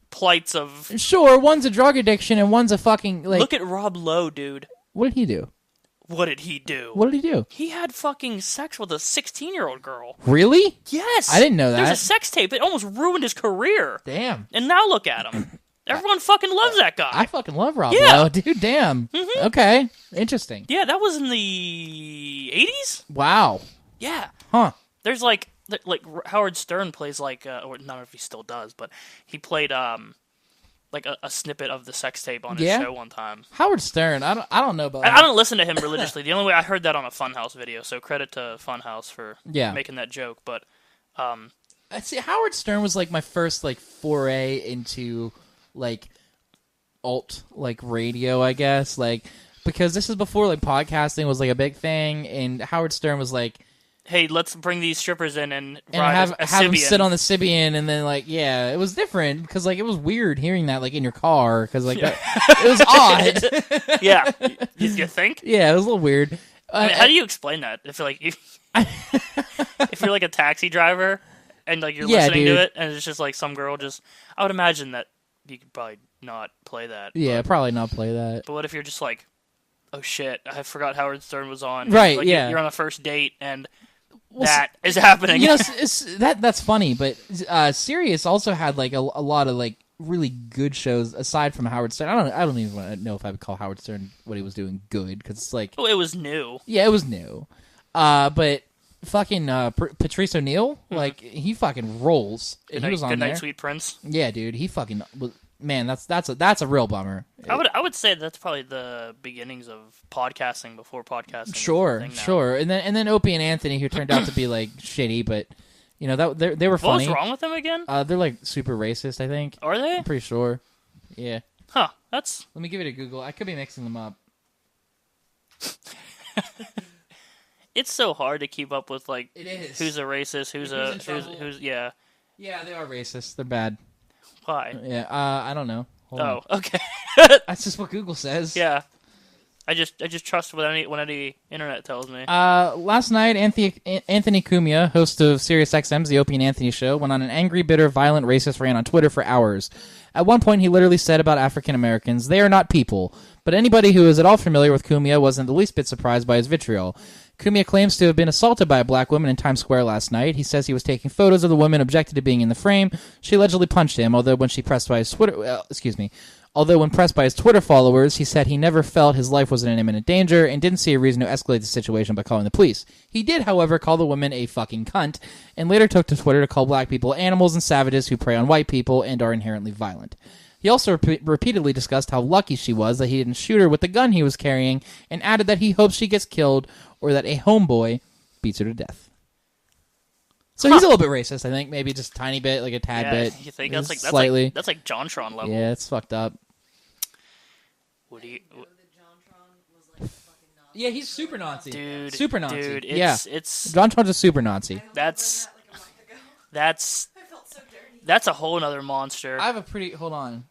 plights of. Sure, one's a drug addiction and one's a fucking like. Look at Rob Lowe, dude. What did he do? What did he do? What did he do? He had fucking sex with a 16-year-old girl. Really? Yes. I didn't know that. There's a sex tape. It almost ruined his career. Damn. And now look at him. Everyone fucking loves that guy. I fucking love Rob Lowe, dude. Damn. Mm-hmm. Okay. Interesting. Yeah, that was in the 80s? Wow. Yeah. Huh. There's like Howard Stern plays like, or not if he still does, but he played like a snippet of the sex tape on his show one time. Howard Stern, I don't know about. I don't listen to him religiously. The only way I heard that on a Funhouse video, so credit to Funhouse for making that joke. But I see Howard Stern was like my first like foray into like alt like radio, I guess, like because this is before like podcasting was like a big thing, and Howard Stern was like, "Hey, let's bring these strippers in and have them sit on the Sybian," and then like it was different because like it was weird hearing that like in your car because like it was odd. Yeah, you think? Yeah, it was a little weird. I mean, how do you explain that? If you're like a taxi driver and like you're listening to it and it's just like some girl just, I would imagine that you could probably not play that. Yeah, probably not play that. But what if you're just like, oh shit, I forgot Howard Stern was on. Right, like, yeah. You're on a first date and that is happening. You know, that's funny, but Sirius also had like a lot of like really good shows aside from Howard Stern. I don't even know if I would call Howard Stern what he was doing good because it's like it was new. Yeah, it was new. But fucking Patrice O'Neal, like he fucking rolls. Good he was on Good there. Night, Sweet Prince. Yeah, dude, he fucking man. That's a real bummer. I would say that's probably the beginnings of podcasting before podcasting. Sure. And then Opie and Anthony, who turned out to be like shitty, but you know that they were funny. What was wrong with them again? They're like super racist, I think. Are they? I'm pretty sure. Yeah. Huh. That's. Let me give it a Google. I could be mixing them up. It's so hard to keep up with like it is. Who's a racist, who's yeah. Yeah, they are racist. They're bad. Why? Yeah, I don't know. Hold on. Okay. That's just what Google says. Yeah. I just trust what any internet tells me. Last night, Anthony Cumia, host of SiriusXM's The Opie and Anthony Show, went on an angry, bitter, violent, racist rant on Twitter for hours. At one point, he literally said about African Americans, "They are not people." But anybody who is at all familiar with Cumia wasn't the least bit surprised by his vitriol. Cumia claims to have been assaulted by a black woman in Times Square last night. He says he was taking photos of the woman, objected to being in the frame. She allegedly punched him, although when pressed by his Twitter followers, he said he never felt his life was in imminent danger and didn't see a reason to escalate the situation by calling the police. He did, however, call the woman a fucking cunt, and later took to Twitter to call black people animals and savages who prey on white people and are inherently violent. He also repeatedly discussed how lucky she was that he didn't shoot her with the gun he was carrying, and added that he hopes she gets killed or that a homeboy beats her to death. So he's a little bit racist, I think. Maybe just a tiny bit, like a tad bit. You think that's slightly? That's like JonTron level. Yeah, it's fucked up. What do you? Yeah, he's super Nazi. Dude, super Nazi. Dude, it's JonTron's a super Nazi. That's a whole nother monster. I have a pretty. Hold on.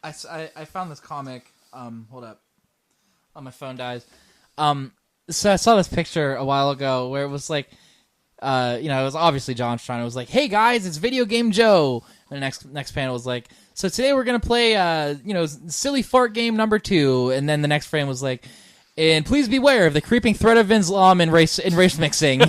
I found this comic. Hold up. Oh, my phone dies. So I saw this picture a while ago where it was like, it was obviously JonTron. It was like, "Hey guys, it's Video Game Joe." And the next panel was like, "So today we're gonna play, silly fart game number 2." And then the next frame was like, "And please beware of the creeping threat of Islam and race mixing."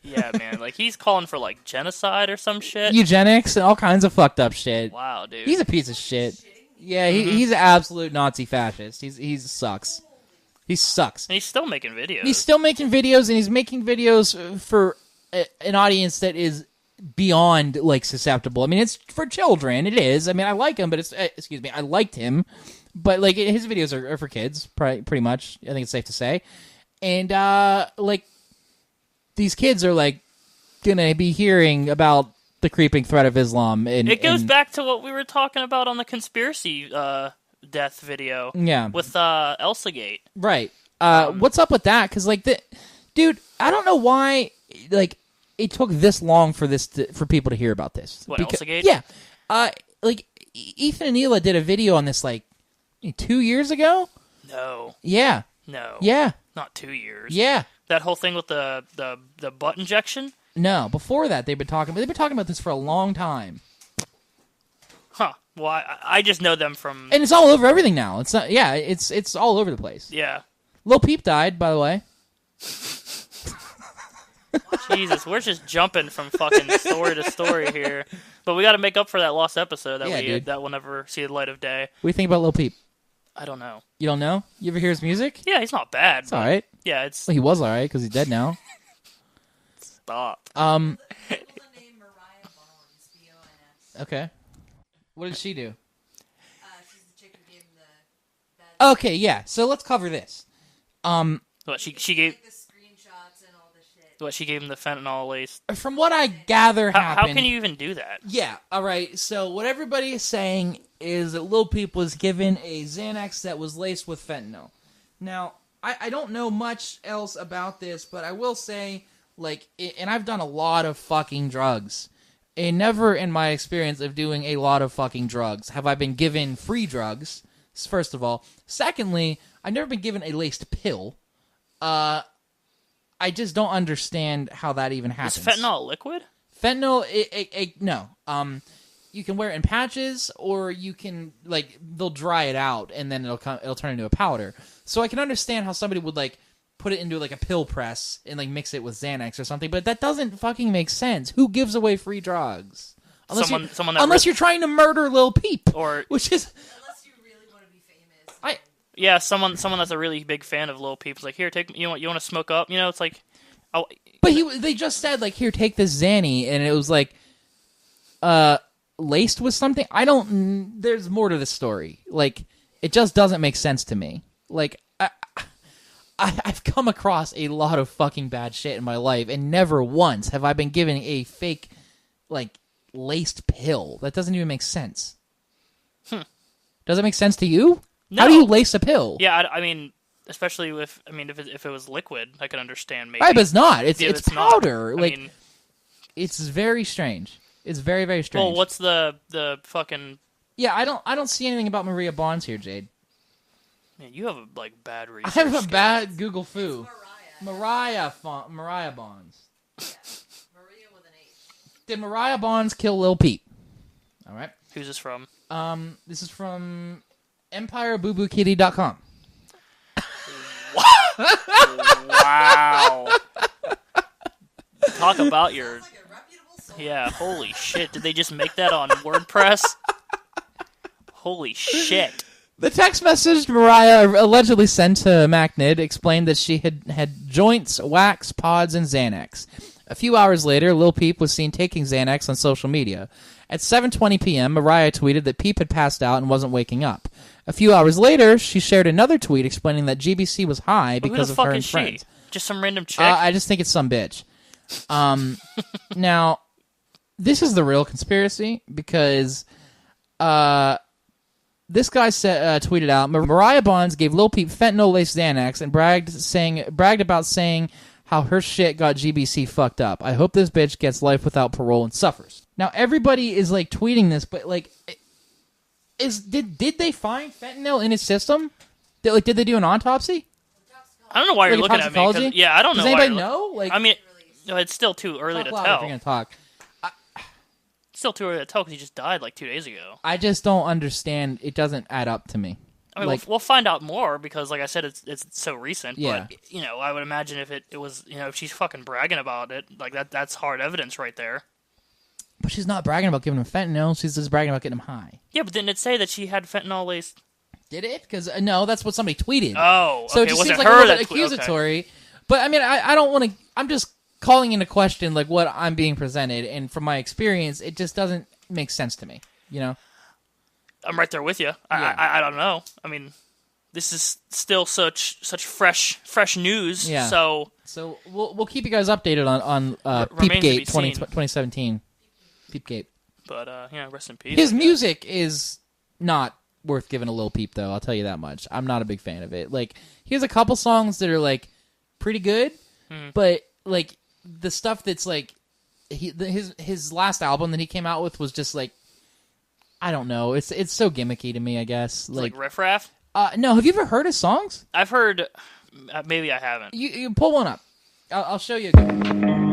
Yeah, man. Like he's calling for like genocide or some shit. Eugenics and all kinds of fucked up shit. Wow, dude. He's a piece of shit. Yeah, he's an absolute Nazi fascist. He sucks. He sucks. And he's still making videos. He's still making videos, and he's making videos for an audience that is beyond like susceptible. I mean, it's for children. It is. I mean, I like him, but I liked him, but like his videos are for kids, pretty much. I think it's safe to say. And like these kids are like gonna be hearing about the creeping threat of Islam. It goes back to what we were talking about on the conspiracy death video. Yeah. With Elsagate. Right. What's up with that? Because like dude, I don't know why like it took this long for for people to hear about this. What, Elsagate? Yeah. Like Ethan and Hila did a video on this like 2 years ago. No. Yeah. No. Yeah. Not 2 years. Yeah. That whole thing with the butt injection? No, before that they've been talking about this for a long time. Huh. Well, I just know them from... And it's all over everything now. It's not, yeah, it's all over the place. Yeah. Lil Peep died, by the way. Jesus, we're just jumping from fucking story to story here. But we got to make up for that lost episode that will never see the light of day. What do you think about Lil Peep? I don't know. You don't know? You ever hear his music? Yeah, he's not bad. It's all right. Yeah, it's... Well, he was all right because he's dead now. Stop. Okay. What did she do? She's the chick who gave him the bad... Okay, yeah. So let's cover this. What she gave? Like the screenshots and all this shit. What she gave him the fentanyl lace? From what I gather happened... How can you even do that? Yeah, all right. So what everybody is saying is that Lil Peep was given a Xanax that was laced with fentanyl. Now, I don't know much else about this, but I will say, like, and I've done a lot of fucking drugs. And never in my experience of doing a lot of fucking drugs have I been given free drugs, first of all. Secondly, I've never been given a laced pill. I just don't understand how that even happens. Is fentanyl liquid? Fentanyl, no. You can wear it in patches, or you can, like, they'll dry it out, and then it'll turn into a powder. So I can understand how somebody would, like, put it into, like, a pill press and, like, mix it with Xanax or something, but that doesn't fucking make sense. Who gives away free drugs? Unless you're trying to murder Lil Peep, which is... Unless you really want to be famous. Yeah, someone that's a really big fan of Lil Peep's like, here, take, you want to smoke up? You know, it's like... But they just said, like, here, take this Xanny, and it was, like, laced with something. There's more to the story. Like, it just doesn't make sense to me. Like, I've come across a lot of fucking bad shit in my life, and never once have I been given a fake, like, laced pill. That doesn't even make sense. Does it make sense to you? No. How do you lace a pill? Yeah, I mean, especially if it was liquid, I could understand maybe. Right, but it's not. It's powder. Not. Like, it's very strange. It's very, very strange. Well, what's the fucking... Yeah, I don't see anything about Maria Bonds here, Jade. Man, you have like bad research. I have a bad Google foo. Mariah. Mariah Bonds. Yeah. Maria with an H. Did Mariah Bonds kill Lil Peep? All right. Who's this from? This is from EmpireBooBooKitty.com. Wow. Talk about your... Like a reputable source. Yeah, holy shit. Did they just make that on WordPress? Holy shit. The text message Mariah allegedly sent to MacNid explained that she had joints, wax, pods, and Xanax. A few hours later, Lil Peep was seen taking Xanax on social media. At 7:20 p.m., Mariah tweeted that Peep had passed out and wasn't waking up. A few hours later, she shared another tweet explaining that GBC was high because of her and friends. Just some random chick? I just think it's some bitch. Now, this is the real conspiracy because... This guy tweeted out, Mariah Bonds gave Lil Peep fentanyl-laced Xanax and bragged about saying how her shit got GBC fucked up. I hope this bitch gets life without parole and suffers. Now, everybody is, like, tweeting this, but, like, did they find fentanyl in his system? Did they do an autopsy? I don't know why you're looking at me. Yeah, I don't know. Does anybody know? Like, I mean, no, it's still too early to tell. If you're gonna talk. It's still too early to tell because he just died like 2 days ago. I just don't understand. It doesn't add up to me. I mean, like, we'll find out more because, like I said, it's so recent. Yeah. But, you know, I would imagine if it was, you know, if she's fucking bragging about it, like that's hard evidence right there. But she's not bragging about giving him fentanyl. She's just bragging about getting him high. Yeah, but didn't it say that she had fentanyl laced? Did it? Because no, that's what somebody tweeted. Oh, okay. So it just seems like a little bit accusatory. Okay. But I mean, I don't want to. I'm just calling into question like what I'm being presented, and from my experience, it just doesn't make sense to me. You know, I'm right there with you. Yeah. I don't know. I mean, this is still such fresh news. Yeah. So we'll keep you guys updated on Peepgate 2017. Peepgate. But yeah, rest in peace. His music is not worth giving a Lil Peep, though. I'll tell you that much. I'm not a big fan of it. Like, he has a couple songs that are like pretty good, but like the stuff that's like his last album that he came out with was just like, I don't know. It's so gimmicky to me, I guess. Like riff raff? No, have you ever heard his songs? I've heard. Maybe I haven't. You pull one up. I'll show you again.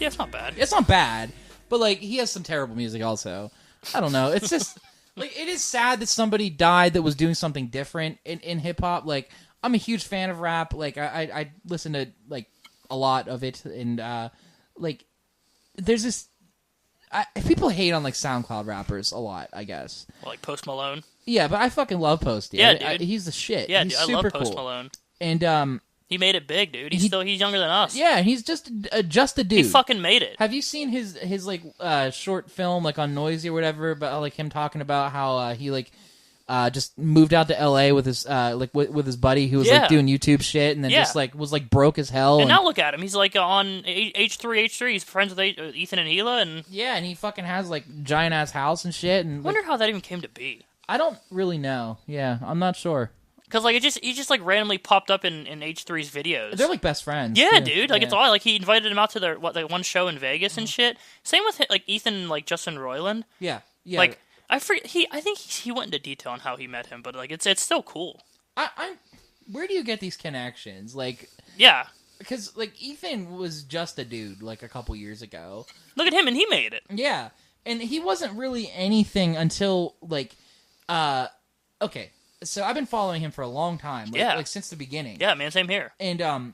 Yeah, it's not bad. It's not bad, but like he has some terrible music also. I don't know. It's just like it is sad that somebody died that was doing something different in hip hop. Like I'm a huge fan of rap. Like I listen to like a lot of it, and like there's this. People hate on like SoundCloud rappers a lot, I guess. Well, like Post Malone. Yeah, but I fucking love Post. Dude. Yeah, dude. He's the shit. Yeah, he's dude, I super love Post cool. Malone. And he made it big, dude. He's younger than us. Yeah, he's just a dude. He fucking made it. Have you seen his like short film like on Noisy or whatever about like him talking about how he like just moved out to LA with his like with his buddy who was like doing YouTube shit and then just like was like broke as hell. And now look at him. He's like on H3. He's friends with Ethan and Hila and yeah, and he fucking has like giant ass house and shit. And I wonder how that even came to be. I don't really know. Yeah, I'm not sure. Because like he just like randomly popped up in H3's videos. They're like best friends. Yeah, too. dude. Like it's all like he invited him out to their one show in Vegas and shit. Same with like Ethan and like Justin Roiland. Yeah. Like I think he went into detail on how he met him, but like it's still cool. Where do you get these connections? Like yeah, because like Ethan was just a dude like a couple years ago. Look at him, and he made it. Yeah, and he wasn't really anything until like okay. So I've been following him for a long time, like since the beginning. Yeah, man, same here. And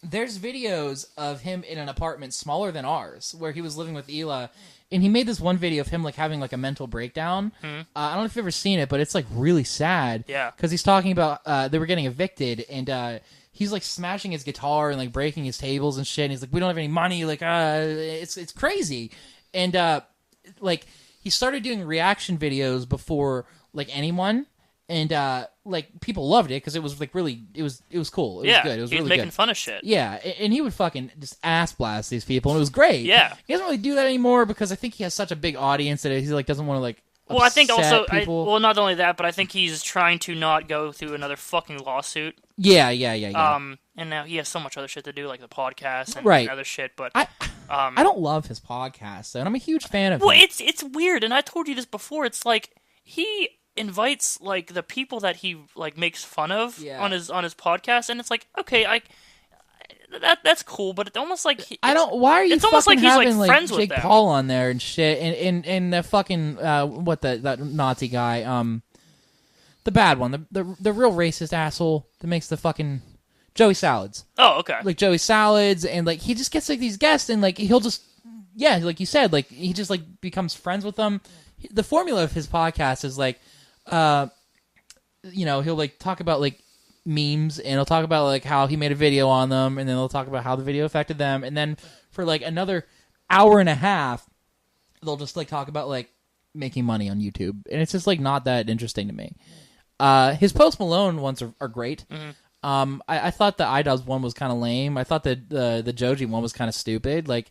there's videos of him in an apartment smaller than ours, where he was living with Hila, and he made this one video of him like having like a mental breakdown. I don't know if you've ever seen it, but it's like really sad. Yeah, because he's talking about they were getting evicted, and he's like smashing his guitar and like breaking his tables and shit. And he's like, "We don't have any money." Like, it's crazy, and like he started doing reaction videos before like anyone. And like people loved it because it was like really it was cool. It was good. It was really making good. fun of shit. Yeah, and he would fucking just ass blast these people, and it was great. Yeah, he doesn't really do that anymore because I think he has such a big audience that he like doesn't want to like. Well, I think also, people. not only that, but I think he's trying to not go through another fucking lawsuit. Yeah. And now he has so much other shit to do, like the podcast and other shit. But I don't love his podcast, and I'm a huge fan of. Well, him. it's weird, and I told you this before. It's like he invites like the people that he like makes fun of on his podcast, and it's like okay, that's cool, but it's almost like why are you? It's almost like he's having, like friends Jake with them. Paul on there and shit, and the fucking that Nazi guy, the bad one, the real racist asshole that makes the fucking Joey Salads. Oh, okay. Like Joey Salads, and like he just gets like these guests, and like he'll just like you said, like he just like becomes friends with them. The formula of his podcast is like. He'll like talk about like memes and he'll talk about like how he made a video on them and then they'll talk about how the video affected them and then for like another hour and a half they'll just like talk about like making money on YouTube and it's just like not that interesting to me. His Post Malone ones are great. I thought the iDubbbz one was kind of lame. I thought the Joji one was kind of stupid. Like,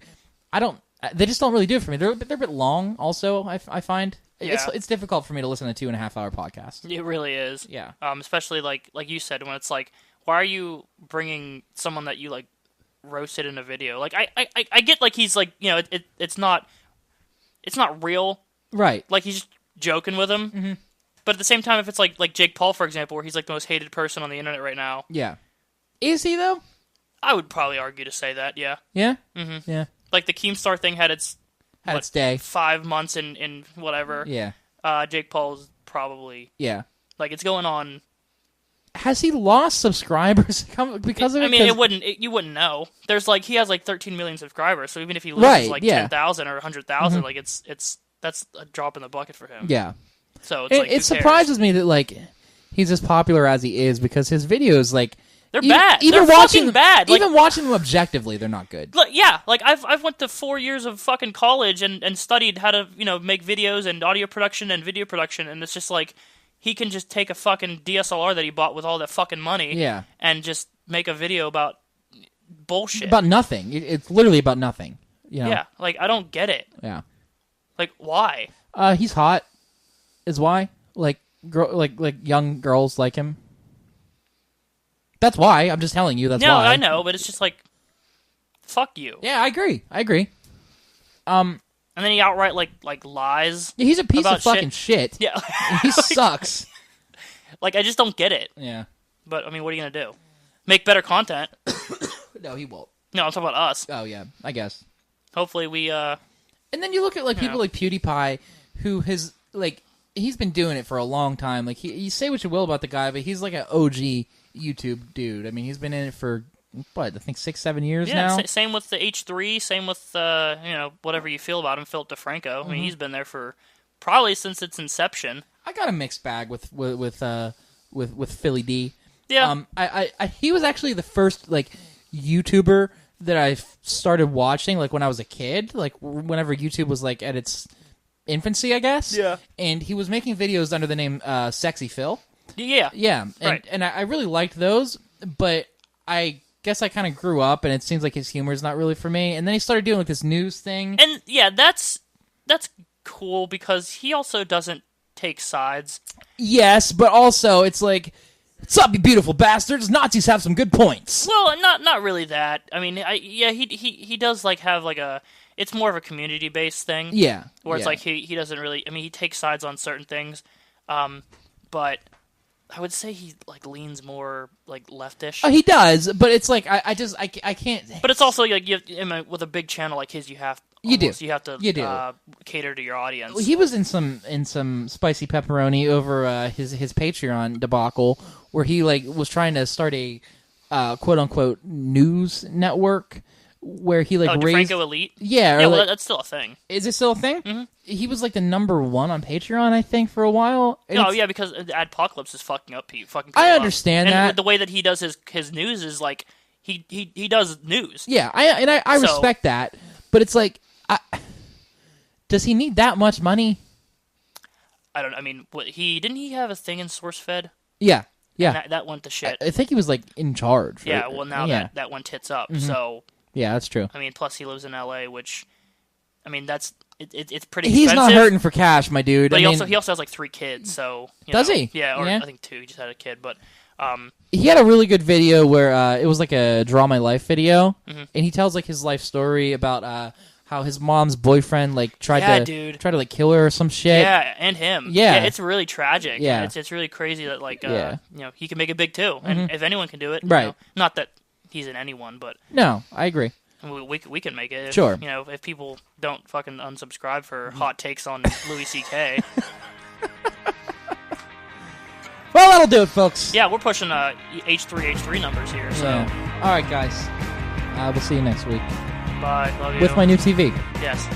they just don't really do it for me. They're a bit long. Also, I find it's difficult for me to listen to a 2.5 hour podcast. It really is. Yeah. Especially like you said, when it's like, why are you bringing someone that you like roasted in a video? Like, I get like he's like, you know, it's not real. Right. Like he's just joking with him. Mm-hmm. But at the same time, if it's like Jake Paul, for example, where he's like the most hated person on the internet right now. Yeah. Is he, though? I would probably argue to say that, yeah. Yeah? Mm-hmm. Yeah. Like the Keemstar thing had its day. 5 months in whatever. Yeah. Jake Paul's probably. Yeah. Like it's going on. Has he lost subscribers because of it? I mean, you wouldn't know. There's like, he has like 13 million subscribers, so even if he loses like 10,000 or 100,000, like that's a drop in the bucket for him. Yeah. So it's like, it surprises me that like he's as popular as he is, because his videos, like, they're bad. Even they're watching fucking bad. Even like, watching them objectively, they're not good. Yeah, like I've went to 4 years of fucking college and studied how to, you know, make videos and audio production and video production, and it's just like he can just take a fucking DSLR that he bought with all that fucking money, and just make a video about bullshit. About nothing. It's literally about nothing. You know? Yeah, like I don't get it. Yeah. Like why? He's hot. Is why. Like young girls like him. That's why. I'm just telling you. That's why. No, I know, but it's just like, fuck you. Yeah, I agree. And then he outright like lies. Yeah, he's a piece of fucking shit. Yeah, he sucks. Like I just don't get it. Yeah. But I mean, what are you gonna do? Make better content? No, he won't. No, I'm talking about us. Oh yeah, I guess. Hopefully we. And then you look at like people like PewDiePie, who has like he's been doing it for a long time. Like you say what you will about the guy, but he's like an OG YouTube dude. I mean, he's been in it for what, I think 6-7 years now. Yeah, same with the H3. Same with you know, whatever you feel about him, Philip DeFranco. I mean, he's been there for probably since its inception. I got a mixed bag with Philly D. Yeah. He was actually the first like YouTuber that I started watching like when I was a kid, like whenever YouTube was like at its infancy, I guess. Yeah. And he was making videos under the name Sexy Phil. Yeah. Yeah. Right. And I really liked those, but I guess I kind of grew up, and it seems like his humor is not really for me. And then he started doing like this news thing. And yeah, that's cool because he also doesn't take sides. Yes, but also it's like, what's up, you beautiful bastards? Nazis have some good points. Well, not really that. I mean, he does like have like a. It's more of a community based thing. Yeah. Where it's like he doesn't really. I mean, he takes sides on certain things, but I would say he like leans more like leftish. Oh, he does, but it's like I can't. But it's also like with a big channel like his, you have to cater to your audience. He was in some spicy pepperoni over his Patreon debacle, where he like was trying to start a quote unquote news network where he like raised DeFranco Elite. Yeah, well, like, that's still a thing. Is it still a thing? Mm-hmm. He was like the #1 on Patreon, I think, for a while. No, yeah, because the Adpocalypse is fucking up. I understand that. And the way that he does his news is like he does news. Yeah, I respect that, but it's like, does he need that much money? I don't know. I mean, didn't he have a thing in SourceFed? Yeah. And that went to shit. I think he was like in charge. Right? Yeah. Well, now that went tits up. Mm-hmm. So. Yeah, that's true. I mean, plus he lives in LA, which, I mean, it's pretty. He's expensive, not hurting for cash, my dude. But he also has like 3 kids, so. Does he? Yeah, or I think 2. He just had a kid, but. He had a really good video where it was like a Draw My Life video, and he tells like his life story about how his mom's boyfriend like tried to like kill her or some shit. Yeah, and him. Yeah, it's really tragic. Yeah, it's really crazy that like you know, he can make it big too, and if anyone can do it, right? You know, not that he's in anyone, but no, I agree. We can make it. Sure. You know, if people don't fucking unsubscribe for hot takes on Louis C.K. Well, that'll do it, folks. Yeah, we're pushing H3 numbers here. So, all right, guys. We'll see you next week. Bye. Love you. With my new TV. Yes.